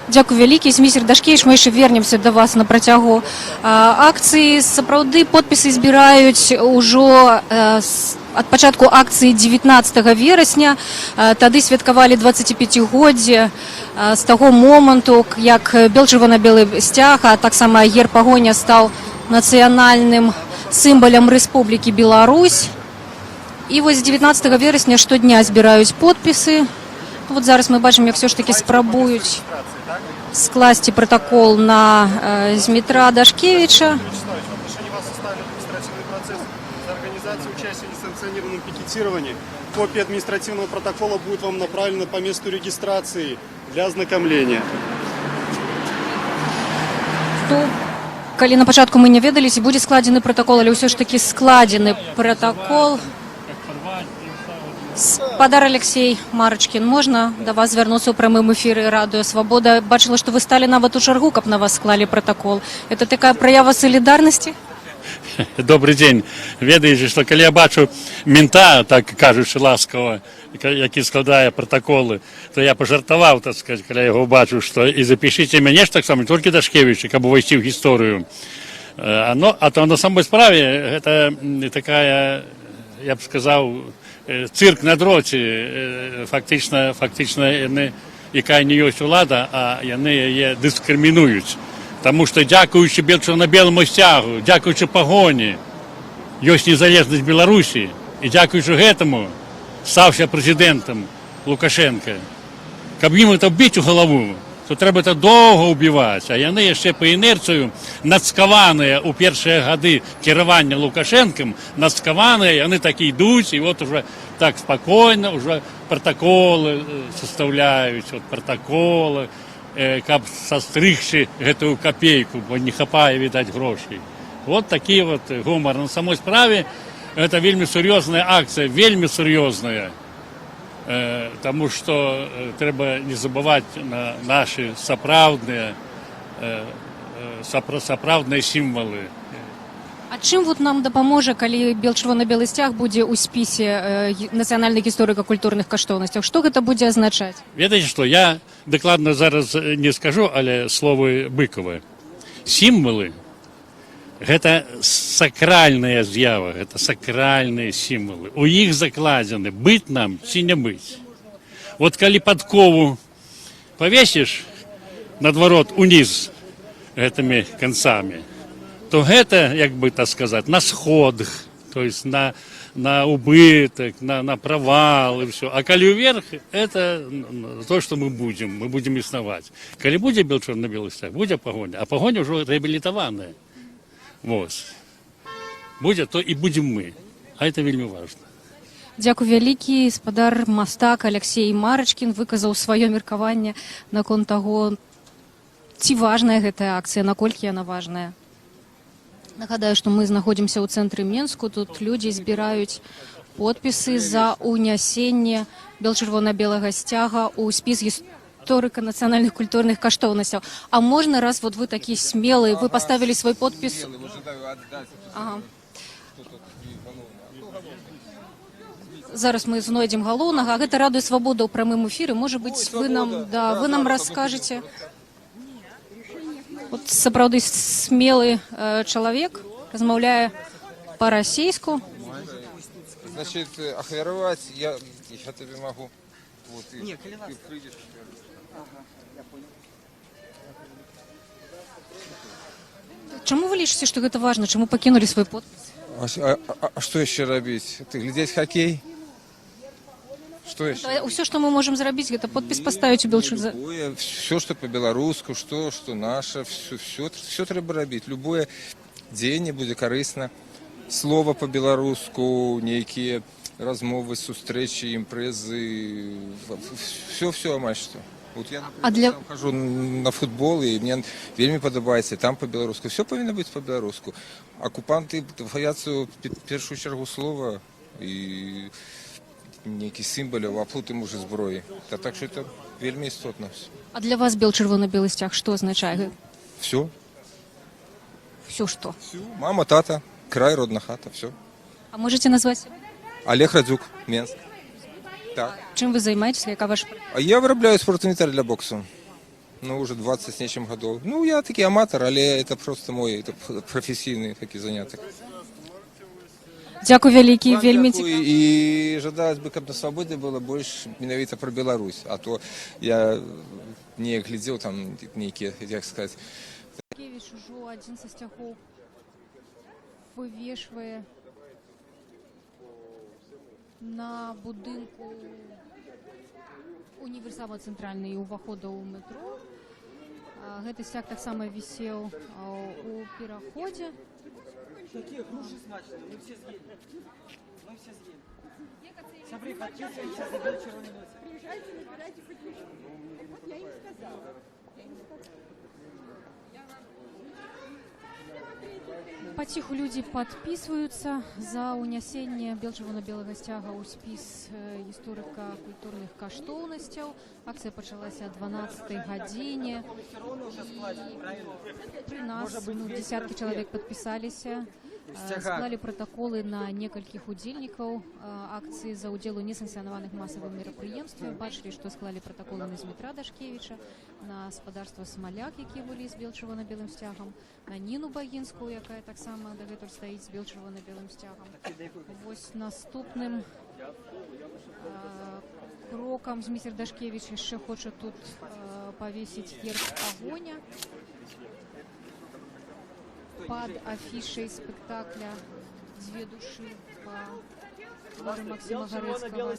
Дзякуй вялікі. Зміцер Дашкевіч, мы яшчэ вернемся да вас на працягу акцыі. Сапраўды, подпісы збіраюць ужо ад пачатку акцыі 19 верасня. Тады святкавалі 25-годдзе з таго моманту, як чырвона-белы сцяг, а таксама герб агоня стаў нацыянальным сімвалам Рэспублікі Беларусь. І вось 19 верасня штодня збіраюць подпісы. Вот зараз мы бачым, як все ж таки спрабуюць скласці пратакол на Змітра Дашкевіча. В отношении вас составили административный процесс за организацию участия в несанкционированном пикетировании. Копия административного протокола будет вам направлена по месту регистрации для ознакомления. Калі на пачатку мы не ведалі, ці будзе складзены пратакол, але ўсё ж таки складзены пратакол. Спадар Алексей Марачкін, можна да вас звярнуцца ў прамым эфіры радыё Свабода? Бачыла, што вы сталі нават у чаргу, каб на вас склалі пратакол. Это такая праява салідарнасці? Добрый день. Ведаеце, што калі я бачу мента, так кажучы ласкава, які складае пратаколы, то я пажартаваў, так сказать, калі я яго бачу, што і запішыце мяне ж таксама, толькі Дашкевіча, каб увайсці ў гісторыю. А то на самой справе гэта такая, я б сказаў, цирк на дроце, фактично яны, якая не ёсць улада, а яны яе дыскрымінуюць. Таму што дзякуючы чырвона-беламу сцягу, дзякуючы пагоні, ёсць незалежнасць Беларусі, і дзякуючы гэтаму стаўся прэзідэнтам Лукашенко. Каб ім это біць у галаву, то трэба это доўга ўбіваць, а яны яшчэ па інерцыю нацкаваныя ў першыя гады кіравання Лукашэнкам, нацкаваныя, яны так ідуць, і вот уже так спакойна, уже пратаколы составляюць, вот пратаколы, каб састрыгчы гэтую копейку, бо не хапае, відаць, грошай. Вот такі вот гумар. На самой справе это вельмі сур'ёзная акцыя, вельмі сур'ёзная. Таму што трэба не забываць на нашы сапраўдныя сімвалы. А чым вот нам дапаможа, калі чырвона-белы сцяг будзе ў спісе нацыянальных гісторыка-культурных каштоўнасцяў? Што гэта будзе азначаць? Ведаеце што, я дакладна зараз не скажу, але словы Быкова. Сімвалы – гэта сакральная з'ява, гэта сакральныя сімвалы. У іх закладзены быць нам ці не быць. Вот калі падкову павесіш надварот уніз гэтымі канцамі, то гэта, як бы так сказаць, на сход, то есть на убыток, на провал и все. А калі ўверх, это то, что мы будем існаваць. Калі будзе чорна-белы сцяг, будзе пагоня, а пагоня ўжо рэабілітаваная. Вот. Будзе, то і будзем мы. А это вельмі важно. Дзякуй вялікі, спадар мастак Алексей Марачкін выказаў сваё меркаванне наконт таго, ці важная гэтая акцыя, наколькі яна важная. Нагадаю, што мы знаходзімся ў цэнтры Менску, тут людзі збіраюць подпісы за ўнясенне чырвона-белага сцяга ў спіс гісторыка нацыянальных культурных каштоўнасцяў. А можна, раз вот вы такі смелы, вы поставілі свой подпіс... Ага. Зараз мы знойдзем галоўнага, а гэта Радыё Свабода ў прамым эфіры. Можа быць, вы нам раскажаце... Вот сапраўды смелый чалавек, размаўляе па-расейску. Значит, ахвяровать я тебе могу. Вот, и придешь. Чаму вы лічыце, што гэта важна? Чаму пакінулі свой подпіс? А что еще робить? Ты глядеть хоккей? Что еще? Все, что мы можем зрабіць, гэта подпіс поставить у Белчызе. Все, что по-беларуску, что наше, все трэба рабіць. Любое дзеянне будзе карысна. Слова по-беларуску, нейкія размовы, сустрэчы, імпрэзы, все амаль што. Вот я, например, сам хожу на футбол, и мне вельмі падабаецца, там по-беларуску. Все павінна быць по-беларуску. Акупанты баяцца в першую чаргу слова і нейкі сімваляў, а потым уже зброі. Так что это вельмі істотна. А для вас чырвона-белы сцяг што азначае? Все. Все что? Мама, тата, край, родна хата, все. А можете назвать? Олег Радзюк, Менск. Так. Чым вы займаетесь? Яка ваша? Я вырабляю спортинвентарь для боксу. Ну, уже 20 с нечым годов. Ну, я таки аматор, але это просто мой професійний такий заняток. Дякую вялікі, вельмі цікава. І жадалось бы, каб на свабодзе было больш менавіта про Беларусь. А то я не глядзеў там нейкія, як сказаць. Кевіч ужо адзін са сцягоў вывешвае на будынку універсама цэнтральны і ўвахода ў метро. Гэты сцяг таксама вісеў у пераходзе. Какие груши смачные, мы все съели. Мы все съели. Смотри, подписываемся за чырвона-белый сцяг. Приезжайте, набирайте подписчиков. Вот я им сказала. Паціху людзі падпісваюцца за ўнясенне чырвона-белага сцяга ў спіс гісторыка-культурных каштоўнасцяў. Акцыя пачалася о 12-й гадзіне. Пры нас десяткі чалавек падпісаліся. Склалі протоколы на некалькіх удзельнікаў акцыі за ўдзел у несанкцыянаваных масавых мерапрыемствах. Бачылі, што склалі протоколы на Змітра Дашкевіча, на спадарства Смаляк, які былі з чырвона-белым сцягам, на Ніну Багінскую, якая таксама дагэтуль стаіць з чырвона-белым сцягам. Вось наступным крокам Змітр Дашкевіч яшчэ хоча тут павесіць герб агоня под афішай спектакля «Две души» по твору Максима Гарэцкага.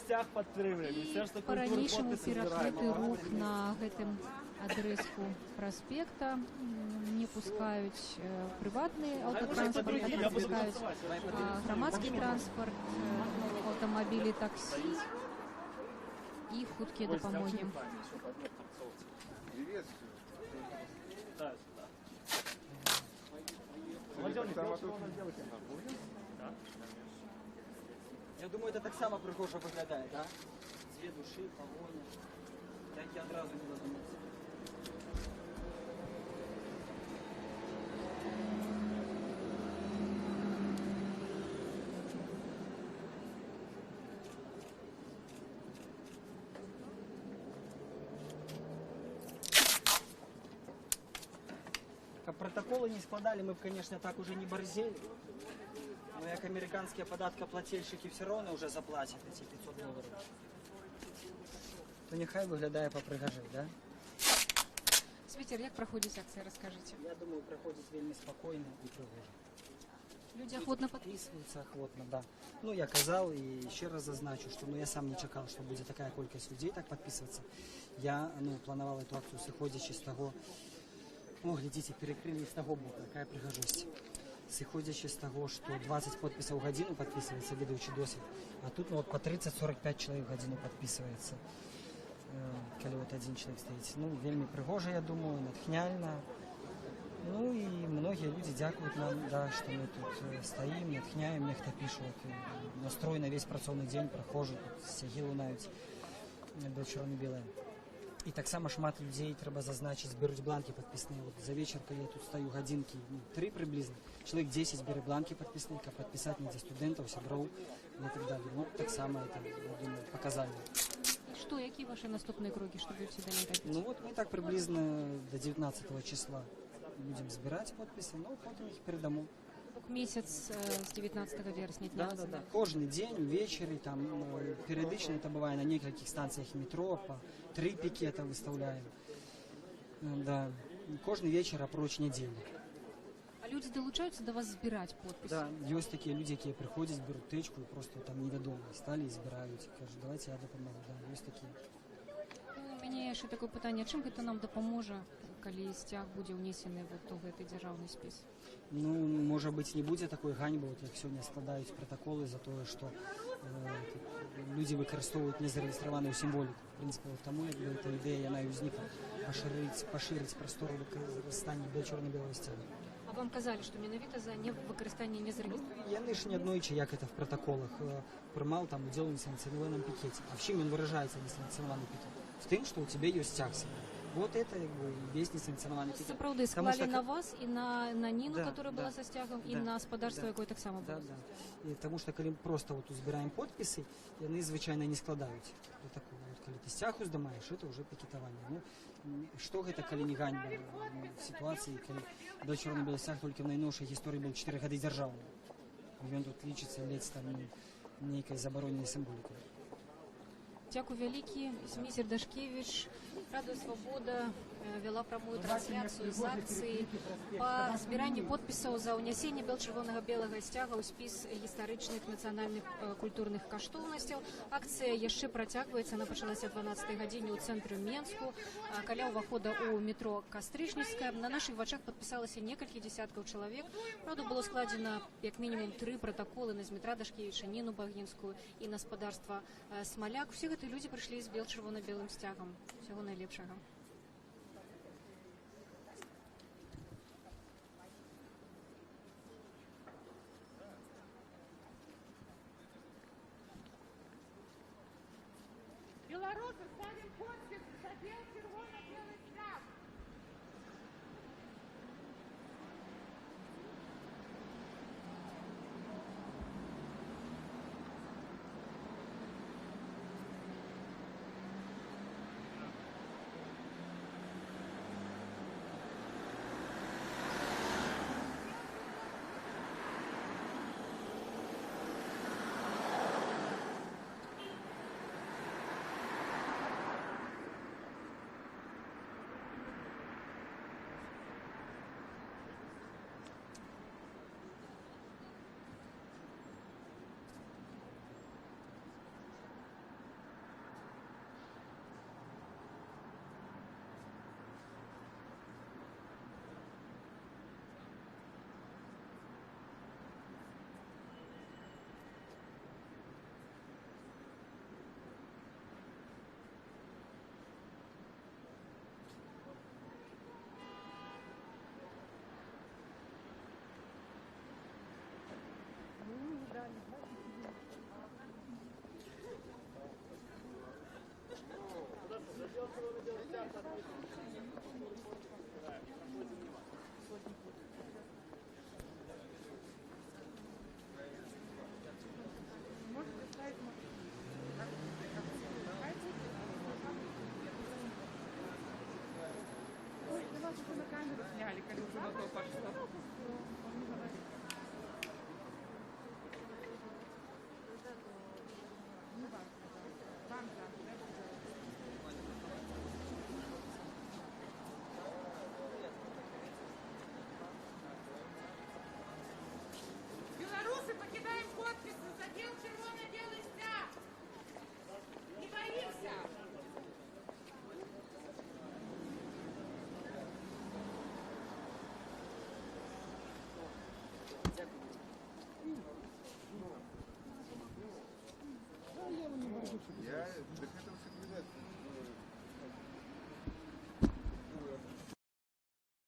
Па-ранейшаму перакрыты рух на гэтым адрэску праспекта. Не пускаюць прыватны аўтотранспарт, але пускаюць грамадскі транспарт, аўтамабілі, таксі і хуткія дапамогі. Приветствую. Да, сюда. Я думаю, это так само прихожо виглядає, да? Две души, погоня. Так я одразу не додумався. Как протоколы не складали, мы бы, конечно, так уже не борзели. Но як американские податкоплательщики все равно уже заплатят эти $500. То нехай виглядає попригажей, да? Світер, як проходить акція, розкажіть? Я думаю, проходит вельми спокойно и пригожо. Люди охотно подписываются, охотно, да. Ну, я казал и еще раз зазначу, что я сам не чекал, что будет такая кількість людей так подписываться. Я планував эту акцию, исходячи з того, глядите, перекрыли с того боку, какая пригожесть. Исходячи з того, что 20 подписей в годину подписывается, ведущий досвід, а тут по 30-45 человек в годину подписывается, коли один человек стоит. Вельми пригоже, я думаю, натхняльно. И многие люди дякують нам, да, что мы тут стоим, натхняем, нехто пише, настрой на весь працовний день, прохожу, стяги лунають, біле-чорно-біле. І так само шмат людей, треба зазначити, зберуть бланки підписні. За вечір, коли я тут стою годинки, 3 приблизно, чоловік 10 збере бланки підписні, як підписати для студентів, сябров і так далі. Так само, це, я думаю, показально. Что, які ваші наступні кроки, що будете далі робити? Мы так приблизно до 19 числа будем збирати підписи, потім їх передамо. Місяць з 19 вересня. Да. Кожний день, ввечері, там, періодично це буває на некількох станціях метро, по 3 пікета виставляємо. Да. Кожний вечір опроч неділі. А люди долучаються до вас збирати підписи? Да, є такі люди, які приходять, беруть тичку і просто там невідомо стали і збирають. Кажуть, давайте я допоможу. Да, є такі. Мені ще таке питання, чим це нам допоможе, коли стяг буде внесений в цей державний спис? Може бути, не буде такої ганьби, як сьогодні складають протоколи за те, що люди використовують незареєстровану символіку. В принципі, тому ця ідея, вона і возникла, поширити простору використання чорно-білого стягу. А вам казали, що менавіта за використання незареєстрованого? Я лише неоднойче, як це в протоколах, приймав там уділ в несанкціонованому пікеті. А в чим він виражається, несанкціонований пікет? В тим, що у тебе є стяг. Вот это весь несанкционованный пикет. Правда, склали на вас и на Нину, да, которая была со стягом, и на господарство, яке так само було. Да. Тому що коли просто збираємо підписи, вони, звичайно, не складають. Коли ти стяг здимаєш, це вже пікетування. Що це, коли не ганьба в ситуації, коли до чорно-білий стяг тільки в найновшій історії був 4 роки державний. Він тут лічиться ледь там некою забороненою символікою. Дякую великі. Смісер Дашкевич, Радіо Свобода вела прямую трансляцію з акції по збиранню підписів за унесення бел-червонага-белага сцяга ў спіс гістарычных нацыянальных культурных каштоўнасцяў. Акцыя яшчэ працягваецца, она пачалася 12 гадзіне ў цэнтры Менску, каля ўвахода ў метро Кастрычніцкая. На нашых вачах падпісалася некалькі дзесяткаў чалавек. Правда, было складзена як мінімум 3 пратаколы на Змітра Дашкевіча, Ніну Багінскую і на гаспадарства Смаляк. Усе гэтыя людзі прыйшлі з бел-чырвона-белым сцягам. Всего найлепшага. Белорусы, ставим подпись за бел-червоно-белый стяг. Ой, да вас уже на камеру сняли, когда уже на то пошло. Белорусы, покидаем подписи, задел червоно-белый стяг. Не боимся.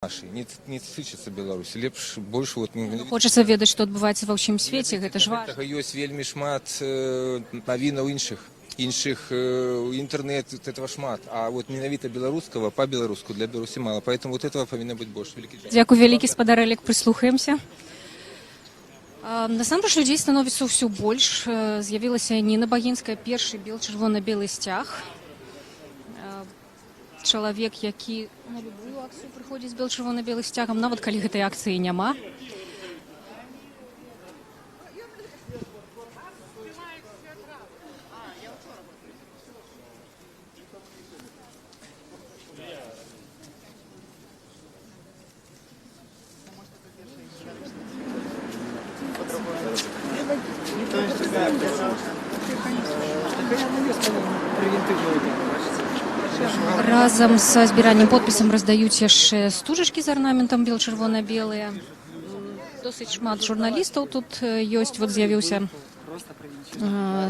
Наши не тычыцца Беларусі, лепш больш вот Хочацца ведаць, што адбываецца ва ўсім свеце, гэта ж важна. гэтага ёсць вельмі шмат навінаў іншых інтэрнет этого шмат, а вот менавіта беларускага по-беларуску для Беларусі мало, поэтому вот этого павінна быць больш. Дзякуй вялікі, спадар Олег, прыслухаемся. Насамрэч людзей становіцца ўсё больш. З'явілася Ніна Багінская, першы чырвона-белы сцяг. Чалавек, які на любую акцыю прыходзіць з чырвона-белым сцягам, нават калі гэтай акцыі няма. Разам са збіраннем подпісам раздаюць яшчэ стужачкі з арнаментам чырвона-белыя. Досыць шмат журналістаў тут ёсць. Вот з'явіўся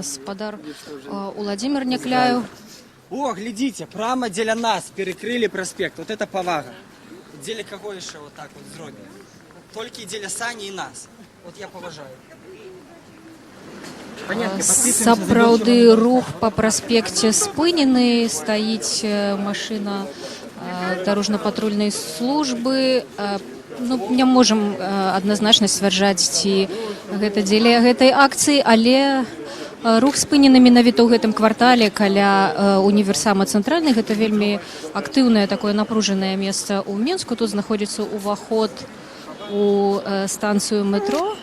спадар Уладзімир Някляев. О, глядите, прямо дзеля нас перекрыли проспект. Вот это повага. Дзеля кого еще вот так вот зробили? Только дзеля Сани и нас. Вот я поважаю. Сапраўды рух па праспекце спынены, стаіць машына дарожна-патрульнай службы. Ну, не можам адназначна сцвярджаць, ці гэта дзеля гэтай акцыі, але рух спынены менавіта ў гэтым квартале каля універсама цэнтральнай. Гэта вельмі актыўнае такое напружанае месца ў Менску. Тут знаходзіцца ўваход у станцыю метро,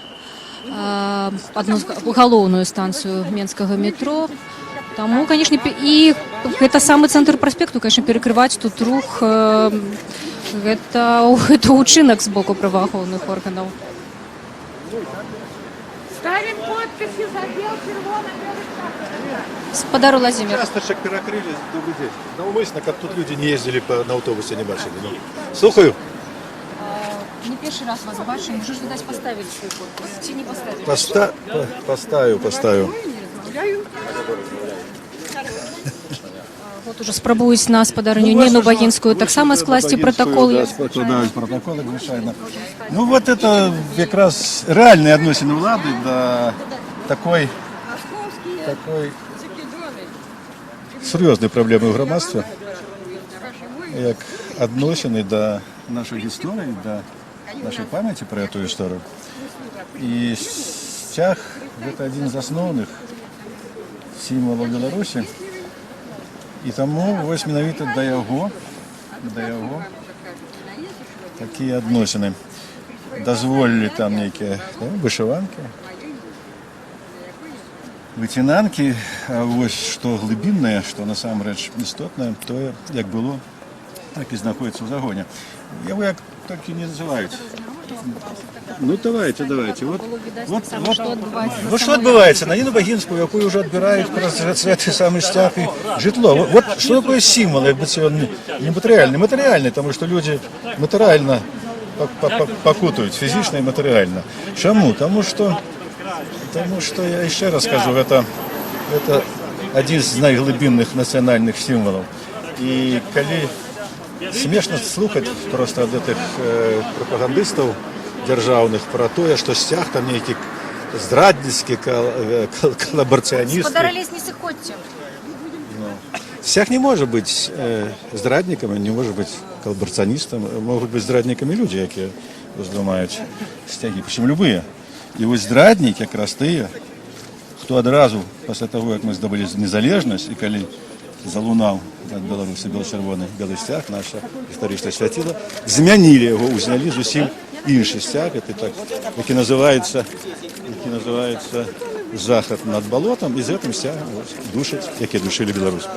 галоўную станцыю менскага метро. Таму, канешне, і гэта самы цэнтр праспекту, канешне, перакрываць тут рух, гэта ўчынак з боку праваахоўных органаў. Ставим подписи, задел червоно-белый стяг. Спадар Уладзімир. Участочек перекрыли, добрый день. Навмысно, как тут люди не ездили на автобусе, не бачили. Слухаю. Не перший раз вас бачым, уже ж, видать, поставили свой подпис. Ці не поставили? Поставлю. Вот уже спрабуюць на спадарню Ніну Багінскую таксама скласці протокол. Складаюць протоколы, звычайно. Ну вот это как раз реальные адносіны ўлады до такой сур'ёзнай праблемы ў грамадстве, як адносіны до нашей гісторыі, до нашей памяти про эту историю. И сцяг – это один из основных символов Беларуси. И тому вось менавіта да яго такія адносіны. Дазволілі там нейкія вышыванкі, выцінанкі, а вось што глыбіннае, што насамрэч істотнае, тое, як было, так і знаходіцца ў загоне. Его як толькі не называюць. Ну давайте. Вот что отбывается на Ніну Багінскую, якую уже отбирают праз этой самый стяг и житло. Вот что такое символ, як бы он не материальный, материальный, потому что люди материально покутают, физично и материально. Чему? Потому что я еще раз скажу, это один из наиглубинных национальных символов. И коли смешно слухать просто ад гэтых прапагандыстаў дзяржаўных пра тое, што сцяг там нейкі здрадніцкі, калабарацыяністы. Спадар Олесь, не сыходзьце. Стяг не может быть здрадником, не может быть коллаборационистом. Могут быть здрадниками люди, які уздумають стяги, причем любые. І ось здрадники, якраз тыя, хто одразу після того, як ми здобули незалежність, і коли залунав над Беларусі бело-червоний стяг, наша історична святіла, змянили його, узняли зусім інший стяг, який називається заход над болотом, і з цим стягом душать, які душили Білорусь.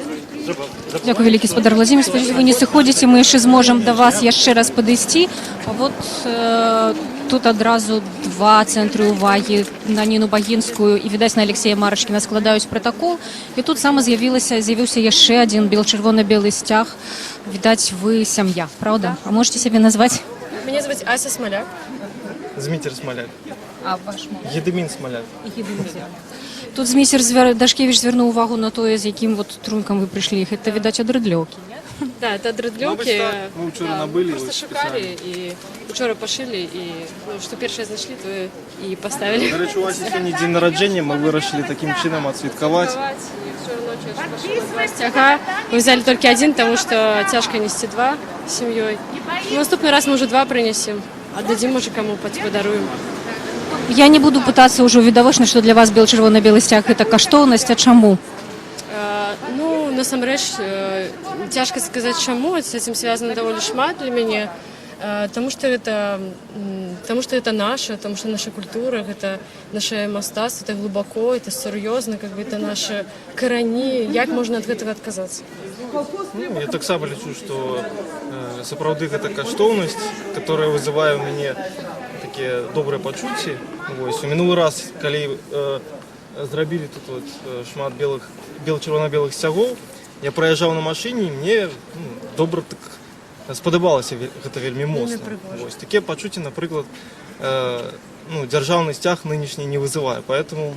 Дякую, великий спадар Владимир. Сподіваюся, ви не сиходите, ми ще зможемо до вас ще раз підійти. А от тут одразу два центри уваги на Ніну Багінську і, відаць, на Алексея Марашкіна складаюць протокол. І тут саме з'явився ще один червоно-білий стяг. Відаць, ви сім'я, правда? А можете себе назвати? Меня зовут Ася Смоляк. Змитер Смоляк. А ваш муж? Єдемін Смоляк. Тут змейстер Дашкевич звернув увагу на то, з яким вот трунком ви прийшли. Це, відаць, дредльоки. Да, это дредлёки. Мы вчера набыли, просто шукали и вчера пошили, и что первое знайшли, то и поставили. До речі, у вас сьогодні день народження, ми вирішили таким чином відсвяткувати. Стяга. Мы взяли только один, потому что тяжко нести два с семьей. В наступный раз мы уже два принесем. Отдадим уже кому подаруем. Я не буду пытаться уже відавочна, що для вас червоно-білий стяг – це коштовність, а чому? Ну, насамрэч, тяжко сказать, чему. С этим связано довольно шмат для меня. Потому что это наше, потому что наша культура, это наше мастацтво, это глубоко, это серьезно, как бы это наши корені. Як можна від цього відказатися? Я так само лічу, що сапраўды гэта каштоўнасць, которая вызывае ў мяне такие добрые почуцці. У мінулы раз, калі зрабілі тут вот шмат червоно-белых стягоў, я праязджаў на машине, і мне добра так спадабалася гэта вельмі моцна. Такія пачуцці, напрыклад, дзяржаўны сцяг нынешні не вызывае, поэтому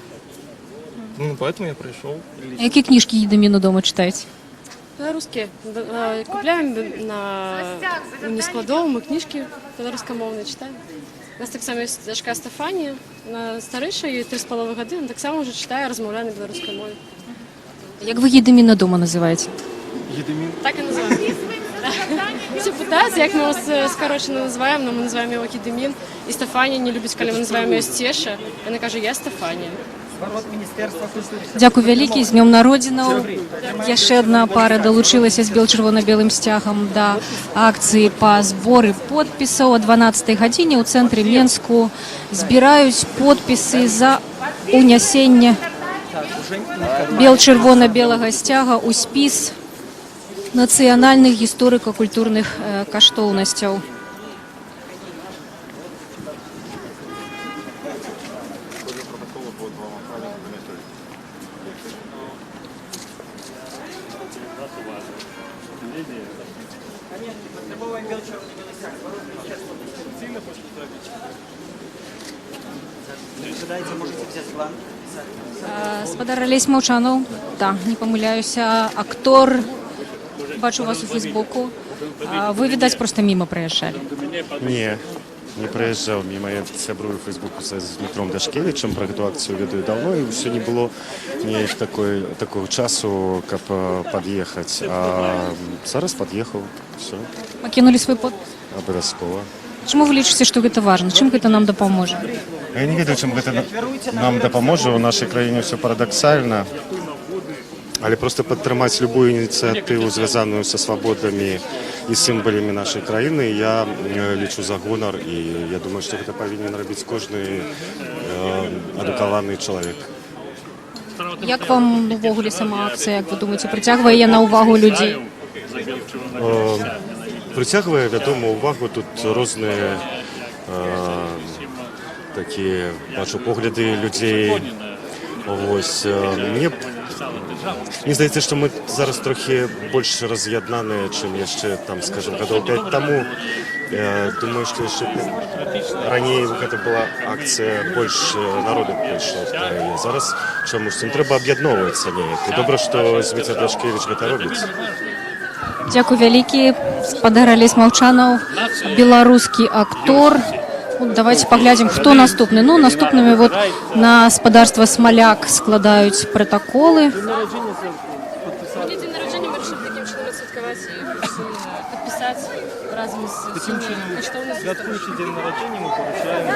я прыйшоў. Які кніжкі Єдеміну дома читаєте? Белорусские. Купляем на нескладову, мы книжки белорусскомовные читаем. У нас так само есть дочка Стефанія, вона старіша, їй 3,5 роки, вона так само вже читає, розмовляє на белорусской мові. Як ви Єдеміна дома називаєте? Єдемін? Так і називаємо. Всі питаються, як ми його скорочено називаємо, але ми називаємо його Єдемін. І Стефанія не любить, коли ми називаємо його Стеша. Вона каже, я Стефанія. Дякую великий, з Днем народзінаў. Яшчэ одна пара долучилася з червоно-белым стягом до акції по збору подписаў. О 12 годині у центрі Менску збираюць подписи за унесення червоно-белого стяга у спіс нацыянальных гісторыка-культурных каштоўнасцяў. Спадар Алесь Маўчанаў, да, не памыляюся, актор, бачу вас у Фейсбуку. Вы, відаць, просто мимо проезжали? Не проезжал мимо. Я сябрую в Фейсбуку з Дмитром Дашкевичем, про эту акцию ведаю давно, и все не было такого часу, каб подъехать. А зараз подъехал, все. Покинули свой подпис? Обовязково. Чому ви лічыце, што гэта важна? Чым гэта нам дапаможа? Я не ведаю, чым гэта нам дапаможа. У нашай краіне все парадаксальна. Але просто падтрымаць любую ініцыятыву, звязаную са свабодамі і сімваламі нашай краіны, я лічу за гонар, і я думаю, што гэта павінен рабіць кожны адукаваны чалавек. Як вам увогуле сама акцыя, як вы думаеце, прыцягвае яна ўвагу людзей? Прыцягвае, вядома, увагу. Тут розныя такія, бачу, погляды людзей. Мне здаецца, што мы зараз трохі больш раз'яднаныя, чым яшчэ, скажем, гадоў 5 таму. Думаю, што яшчэ раней гэта была акцыя, больш народу прыйшло. Зараз чамусьці трэба аб'ядноўвацца неяк. І добра, што Зміцер Дашкевіч гэта робіць. Дякую вялікі. Спадар Алесь Маўчанаў, беларускі актор. Давайте поглядим, хто наступны. Ну, наступнымі вот на спадарства Смоляк складаюць протоколы. Сегодня мы решили таким чином отсвятковать и подписать разом с Таким чином почтовыми святкуючи день народження, ми поручаємо.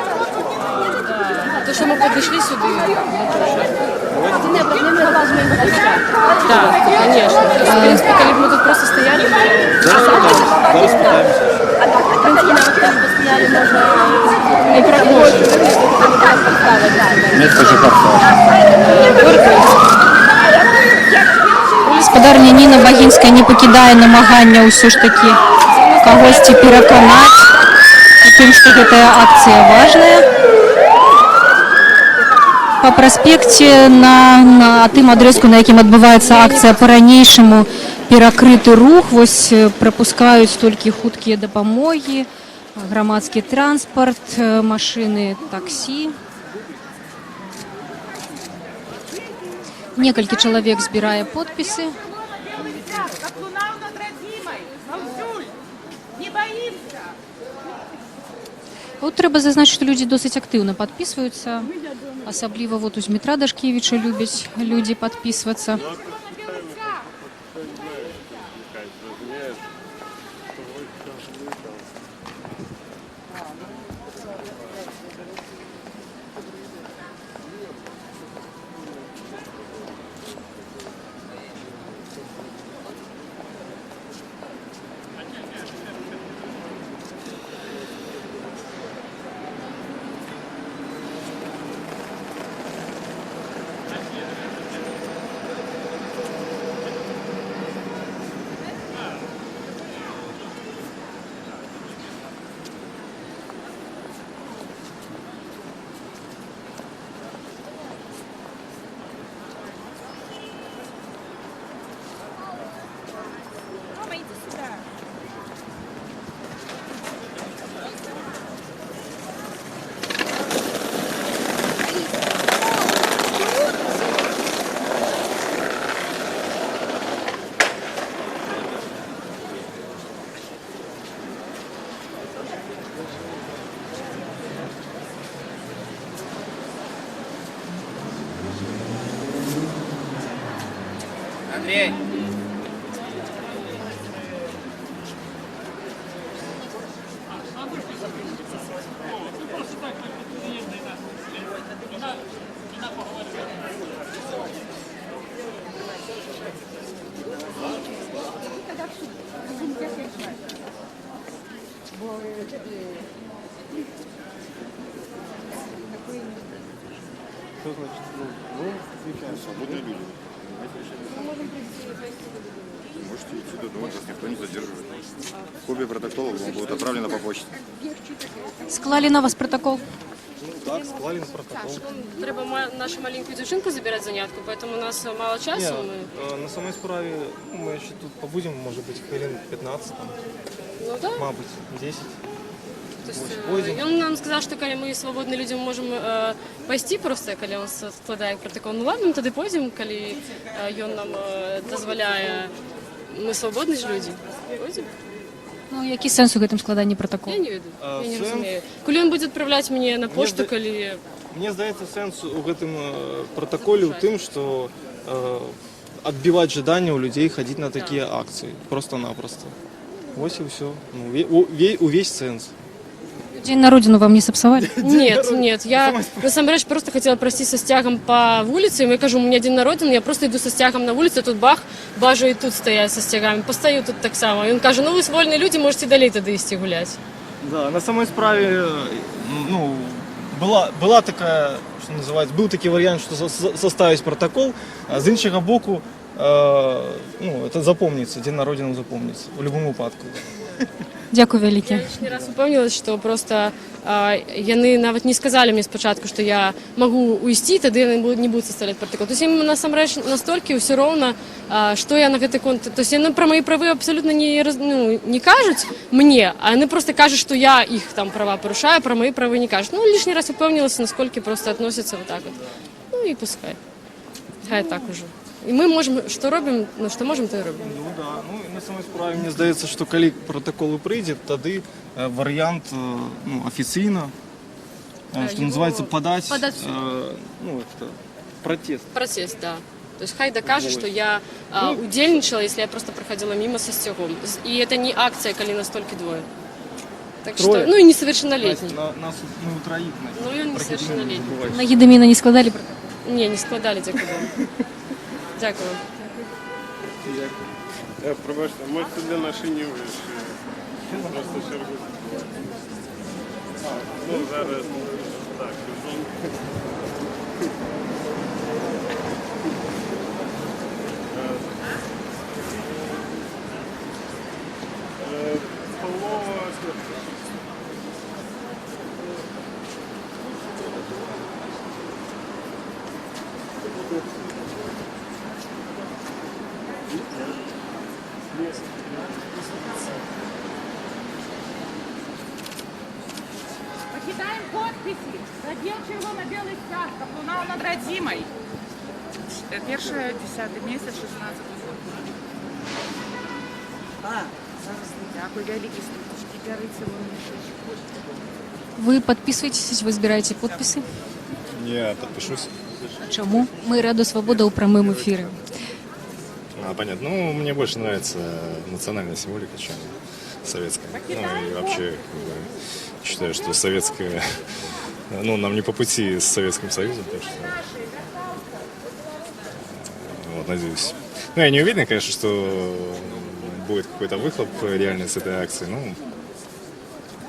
Да, то, что мы подошли сюда. Да, конечно. То есть, в принципе, когда мы тут просто стояли, Зараз питаємося. в принципе, навіть коли бы стояли, можно не продолжить. Господарня Ніна Багінська не покидає намагання ўсё ж таки кагосьці пераканаць тым, што гэтая акцыя важная. Па праспекце на тым адрэзку, на якім адбываецца акцыя, па-ранейшаму перакрыты рух. Вось прапускаюць толькі хуткія дапамогі, грамадскі транспарт, машыны, таксі. Некалькі чалавек збірае подпісы. Как луна над родимой. Мамзюль, не боимся. Тут трэба зазначыць, што людзі досыць актыўна падпісваюцца. Асабліва вот у Змітра Дашкевіча любяць людзі падпісвацца. Мама, иди сюда. Андрей! Что значит? Свободные люди. Можете идти до дома, вас никто не задерживает. Копия протокола вам будет отправлена по почте. Склалі на вас протокол? Так, склали на протокол. Треба нашу маленькую девчонку забирать занятку, поэтому у нас мало часу. Ні, на самій справі ми ще тут побудемо, може бути, хвилин 15, там, Ну да. мабуть, 10. То есть, Пойдем. он нам сказал, что когда мы свободные люди, мы можем пойти просто, когда он складает протокол. Ну ладно, мы тогда пойдем, когда он нам дозволяет. Мы свободные же люди. Пойдем. Ну, які сенс у гэтым складанні протоколу? Я не веду, я не сенс? разумею. Коли он будет отправлять мне на почту, коли... Мне здається, сенс у гэтым протоколе у тым, что отбивать желание у людей ходить на такие акции. Просто-напросто. Вот и все. Ну, увесь сенс. День на родину вам не сапсавалі? Нет, нет, я насамрэч просто хотела пройсціся з цягам по вулице, и я кажу, у меня день народження, я просто иду со стягом на улицу, тут бах, бажу и тут стоять со стягами, постою тут так само. И он каже, ну вы свободные люди, можете далей тогда идти гулять. Да, на самой справе, ну, была такая, что называется, был такий варіант, що составить протокол, а з іншого боку, ну, це запомнится, день народження запомнится, в будь-якому випадку. Дякую вяліке. Я лишний раз упомнилась, что просто яны нават не сказали мне спочатку, что я могу уйти, тогда яны не будут составлять протокол. То есть им насамрэч настолькі все роўна, что я на гэты конт. То есть яны про мои правы абсолютно не кажуць мне, а яны просто кажуць, что я их там права порушаю, про мои правы не кажуць. Ну, лишний раз упомнилась, насколько просто относятся вот так вот. Ну и пускай. Хай так уже. І ми можемо, що робимо, ну, що можемо, то і робимо. Ну, да. Ну, і на самой справі, мені здається, що коли протокол прийде, тоді варіант, ну, офіційно, що називається, подати, ну, это, протест. Протест, да. То есть хай докажет, что я удельничала, если я просто проходила мимо со стягом. И это не акция, коли настолько двое. Так что, ну и несовершеннолетний. Мы у троих. Ну и он несовершеннолетний. На Єдеміна не складали протокол? Не, не складали, дякую. Дякую. Пробачте, можете для нашої просто чергу. Ну, зараз так. Покидаем подписи. Задел червоно-белый стяг, как луна над родимой. Перший 10 місяць, 16 год. Дякую, великий студочки, горите Ви підписуєтесь, ви збираєте підписи? Я подпишусь. Чому? Ми Радіо Свобода у прямому ефірі. Понятно. Ну, мне больше нравится национальная символика, чем советская. Ну и вообще, как бы, считаю, что советская, ну, нам не по пути с Советским Союзом, так что, вот, надеюсь. Ну, я не уверен, конечно, что будет какой-то выхлоп реальный с этой акции, ну,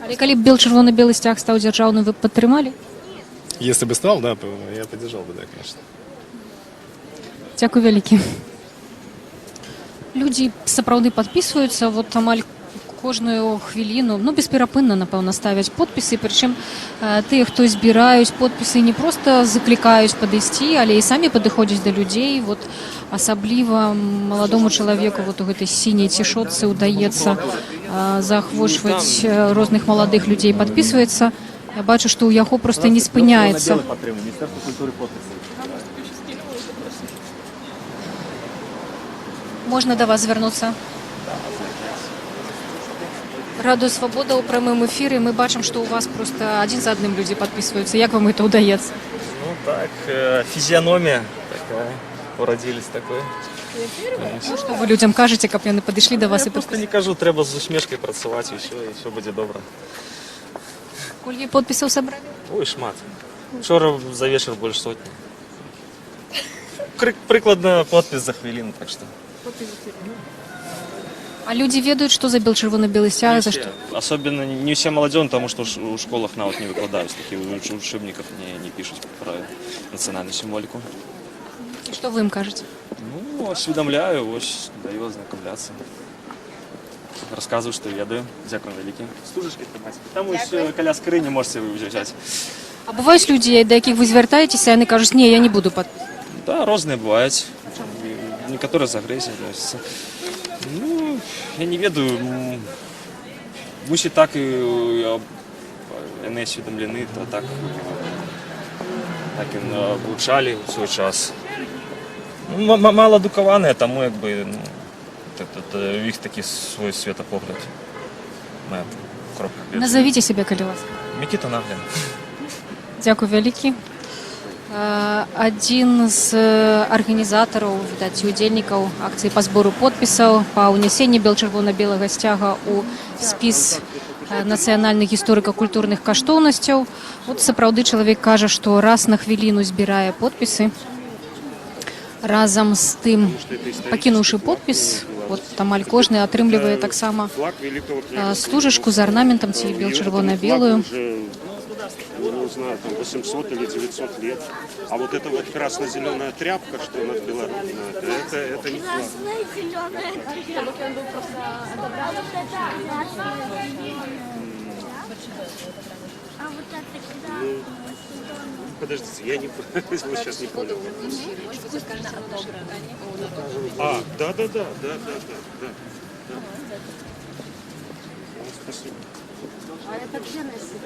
Але калі б червоно-белый стяг став державным, вы б підтримали? если бы стал, да, я поддержал бы, да, конечно. Дякую вялікі. Людзі сапраўды падпісваюцца, вот амаль кожную хвіліну, ну, бесперапынна, напэўна, ставяць подпісы, прычым тыя, хто збіраюць подпісы, не проста заклікаюць падысці, але і самі падыходзяць да людзей, вот асабліва маладому чалавеку вот у гэтай сіняй цішотцы ўдаецца заахвочваць розных маладых людзей, падпісваецца. Я бачу, што ў яго проста не спыняецца. Можна да вас звярнуцца? Радіо Свобода у прямым эфіры. Мы бачым, што ў вас просто адзін за адным людзі падпісваюцца. Як вам это ўдаецца? Ну так, физиономия такая, уродились такой. Ну, што вы людзям кажаце, каб яны падышлі да вас і Просто падпісалі? не кажу, треба з усмешкой працаваць, і все буде добре. Колькі подпісаў сабралі? Ой, шмат. Вчора за вечер больше сотни. Прикладно подпись за хвилину, так что. А людзі ведаюць, што за червоно-белый стяг, за што? Особенно не все молодежь, потому что у школах навык не выкладывают, такие учебников не пишут про национальную символику. І што вы ім кажаце? Ну, осведомляю, ось даю ознакомляться. Рассказываю, что ведаю. Дякую велике. Стужечки тримайте. Там ось каля скрині можете взяти. А бываюць людзі, да якіх вы звяртаецеся, яны кажуць, не, я не буду падпісваць. Да, разные бывают. Некоторые с агрессией относятся. Ну, я не ведаю. Мусі так и не осведомлены, то так и влучали в свой час. Ну, мало адукаваныя, тому якби їх такий свой светопогляд. Назовите себе, калі ласка. Микита Наглин. Дякую вялікі. Адзін з арганізатараў, відаць, удзельнікаў акцыі па збору подпісаў па ўнясенні чырвона-белага сцяга ў спіс нацыянальных гісторыка-культурных каштоўнасцяў. Вот сапраўды чалавек кажа, што раз на хвіліну збірае подпісы. Разам з тым, пакінуўшы подпіс, вот амаль кожны атрымлівае таксама стужачку з арнаментам ці чырвона-белую. Не знаю, там 800 или 900 лет. А вот эта вот красно-зеленая тряпка, что над Беларусью, это не флаг. Ну, подождите, я не сейчас не понял. А, да. Спасибо. А это где носить?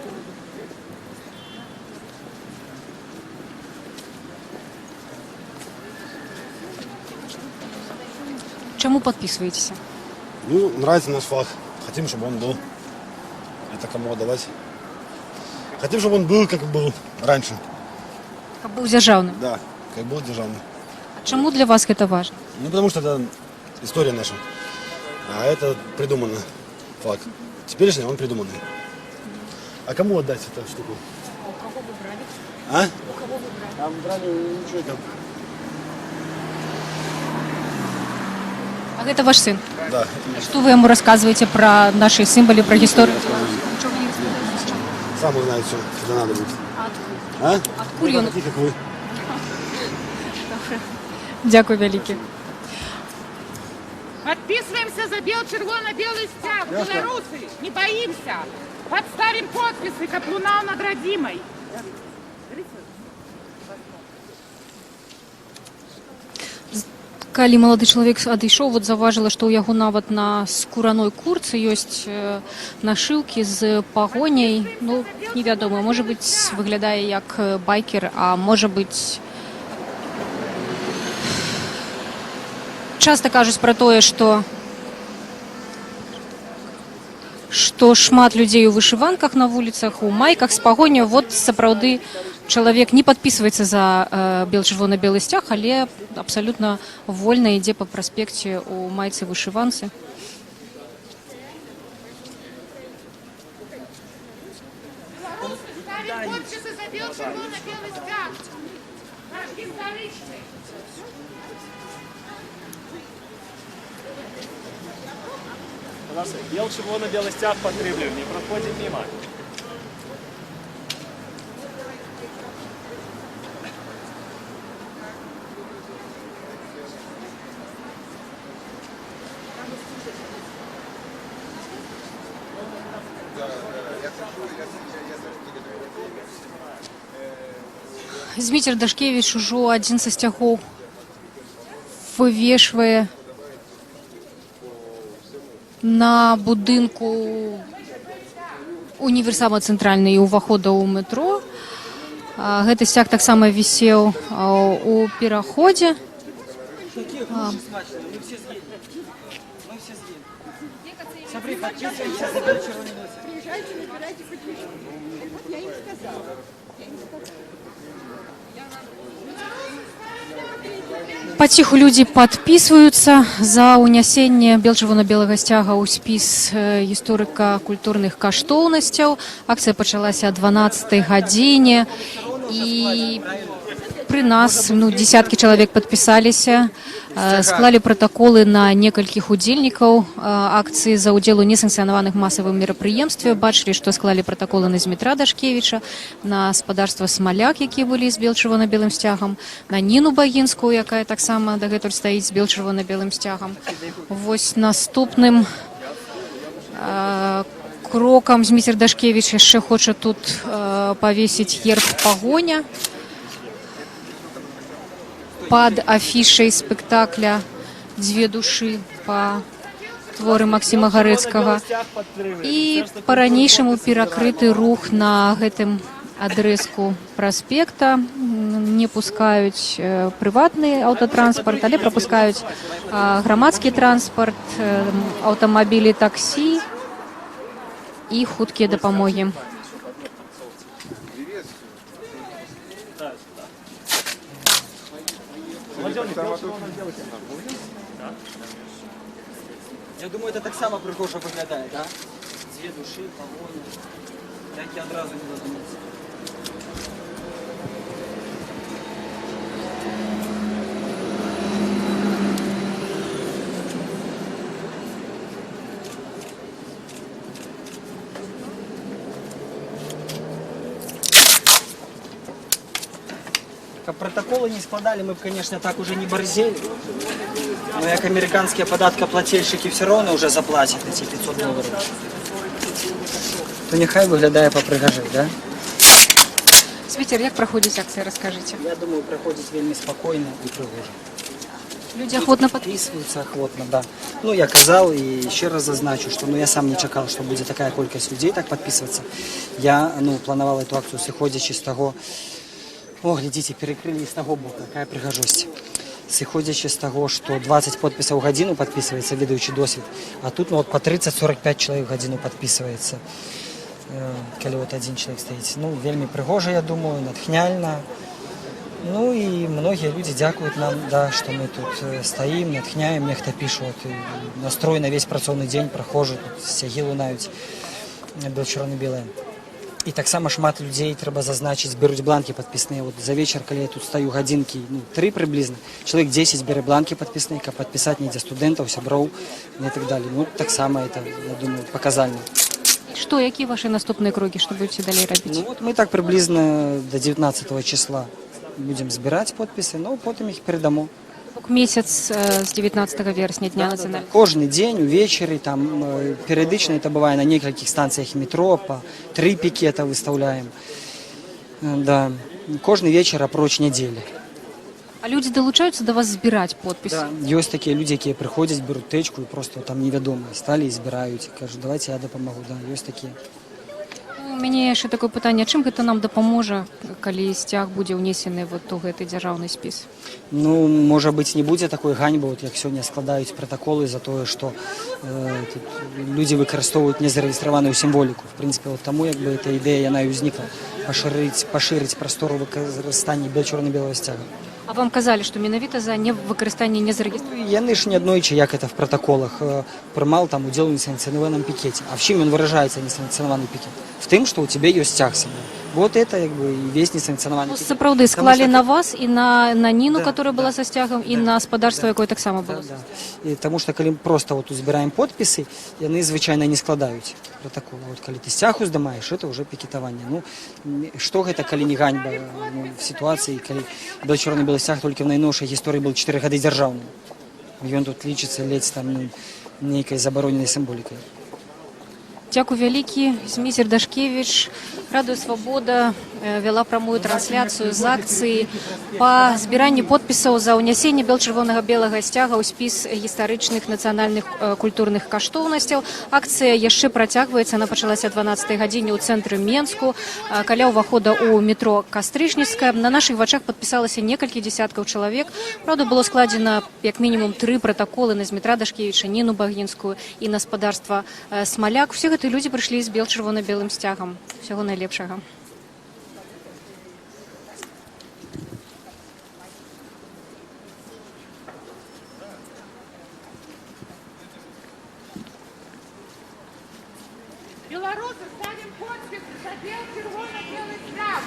Чему подписываетесь? Ну, нравится наш флаг. Хотим, чтобы он был. Это кому отдавать? Хотим, чтобы он был, как был раньше. Как был державным? Да, как был державным. А Чому для вас это важно? Ну, потому что это история наша. А это придумано. Факт. Теперешний он придуманный. А кому отдать эту штуку? У кого вы брали? А? У кого вы брали? Там брали ничего там. А это ваш сын? Да. Что вы ему рассказываете про наши символы, про историю? Сам узнает все, когда надо будет. А? А? Откуда он? Такие, как вы. Дякую велике. Подписываемся за червоно-белый стяг. Белорусы, не боимся. Подставим подписи, как луна над родимой. Калі малады чалавек адышоў, вот заўважыла, што ў яго нават на скураной курцы ёсць нашыўкі з пагоняй. Ну, невядома, можа быць, выглядае як байкер, а можа быць... Часта кажуць пра тое, што шмат людзей у вышыванках на вуліцах, у майках з пагоняю. Вот сапраўды чалавек не падпісваецца за чырвона-белы сцяг, але абсалютна вольна ідзе па праспекце у майцы вышыванцы. Ставим подписи за червоно-белый стяг. Наш историчный. У нас червоно-белый стяг потребуем, не проходит мимо. Зміцер Дашкевіч ужо адзін са сцягоў вывешвае на будынку універсама цэнтральны і ўвахода ў метро. Гэты сцяг таксама вісеў у пераходзе. Паціху людзі падпісваюцца за ўнясенне чырвона-белага сцяга ў спіс гісторыка-культурных каштоўнасцяў. Акцыя пачалася о 12 гадзіне і пры нас десяткі чалавек падпісаліся, склалі пратаколы на некалькіх удзельнікаў акцыі за ўдзел у несанкцыянаваных масавых мерапрыемствах. Бачылі, што склалі пратаколы на Змітра Дашкевіча, на спадарства Смаляк, якія былі з чырвона-белым сцягам, на Ніну Багінскую, якая таксама дагэтуль стаіць з чырвона-белым сцягам. Вось наступным крокам Зміцер Дашкевіч яшчэ хоча тут павесіць герб пагоня пад афішай спектакля «Дзве душы» па творы Максіма Гарэцкага. І па-ранейшаму перакрыты рух на гэтым адрэзку праспекта. Не пускаюць прыватны аўтатранспарт, але прапускаюць грамадскі транспарт, аўтамабілі таксі і хуткія дапамогі. Я думаю, это так само прыгожа выглядае, да? Дзве душы, пагоня. Так я адразу не задумаўся. Как протоколы не складали, мы бы, конечно, так уже не борзели. Но как американские податкоплательщики все равно уже заплатят эти $500. То нехай выглядае па-прыгажэй, да? Зміцер, як праходзіць акцыя, раскажыце? Я думаю, праходзіць вельмі спакойна і прыгожа. Люди охотно подписываются, охотно, да. Ну, я казал и еще раз зазначу, что я сам не чакал, что будет такая колькость людей так подписываться. Я плановал эту акцию, сыходзячы з таго... О, глядите, перекрыли с того бока, какая прыгажосць. Сыходзячы з таго, што 20 подпісаў у гадзіну падпісваецца, ведаючы досвед, а тут по 30-45 чалавек у гадзіну падпісваецца, калі адзін чалавек стаіць. Вельмі прыгожа, я думаю, натхняльна. Ну и многие люди дякуют нам, да, что мы тут стоим, натхняем, нехто пишут, настрой на весь працовный день прохожу, тут стяги лунаюць чорно-белые. І таксама шмат людзей трэба зазначыць, беруць бланкі падпісныя. Вот за вечар, калі я тут стаю гадзінкі, 3 прыблізна, чалавек 10 бере бланкі падпісныя, каб падпісаць недзе студэнтаў, сяброў і так далее. Ну, таксама это, я думаю, паказальна. Што, якія ваши наступныя крокі, што будете далей рабіць? Ну вот мы так приблизно до 19 числа будем збираць подпісы, но потым іх перадамо. Месяц з 19 верасня, дня нацыянальнага. Кожны дзень увечары, там перыядычна это бывае на некалькіх станцыях метро, па 3 пікета выставляем. Да, кожны вечар апроч нядзелі. А людзі далучаюцца да вас збіраць подпісы? Да, ёсць такія людзі, якія прыходзяць, беруць тэчку і просто там невядома сталі і збіраюць, кажуць, давайте я дапамагу. Да, ёсць такія. У мяне яшчэ такое пытанне, чым гэта нам дапаможа, калі сцяг будзе ўнесены вот у гэты дзяржаўны спіс? Ну, можа быць, не будзе такой ганьбы, вот як сёння складаюць пратаколы за тое, што людзі выкарыстоўваюць незарэгістраваную сімволіку. В прынцыпе, вот таму як бы эта ідэя яна і ўзнікла, пашырыць прастору выкарыстання чорна-белага сцяга. А вам казалі, што менавіта за выкарыстанне незарэгістраваных? Яны ж не аднойчы, як это в протоколах, прымал там удзел у несанкцыянаваным пікеце. А в чым ён выражаецца, несанкцыянаваны пікет? В тым, што у тебя ёсць сцяг сабой. Вот это як бы і весь несанкцыянаваны пікет. Сапраўды склалі на вас і на Ніну, которая была са сцягам, і на спадарства, якое таксама было. Таму што калі просто вот узбіраем подпісы, яны звычайна не складаюць протокол. Вот калі ты сцяг уздымаеш, это уже пікетаванне. Ну, што гэта, калі не ганьба в сітуацыі, калі чорна-белы сцяг толькі в найноўшай гісторыі был 4 гады дзяржаўным. Ён тут лічыцца ледзь там нейкай забароненай сімволікай. Дзякуй вялікі. Зміцер Дашкевіч, Радыё Свабода вела прамую трансляцыю з акцыі па збіранні подпісаў за ўнясенне чырвонага-белага сцяга ў спіс гістарычных нацыянальных культурных каштоўнасцяў. Акцыя яшчэ працягваецца, она пачалася 12 гадзіне ў цэнтры Менску, каля ўвахода ў метро Кастрычніцкая. На нашых вачах падпісалася некалькі дзесяткаў чалавек. Праўда, было складзена як мінімум 3 пратаколы на Змітра Дашкевіча, Ніну Багінскую і на спадарства Смаляк. Усе гэтыя людзі прыйшлі з чырвона-белым сцягам. Всего найлепшага. Белорусы, ставим подпись за червоно-белый стяг.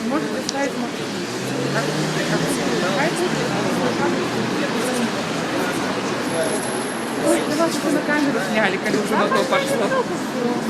Можете ставить машину. Ой, вас уже на камеру сняли, когда уже на то пошло.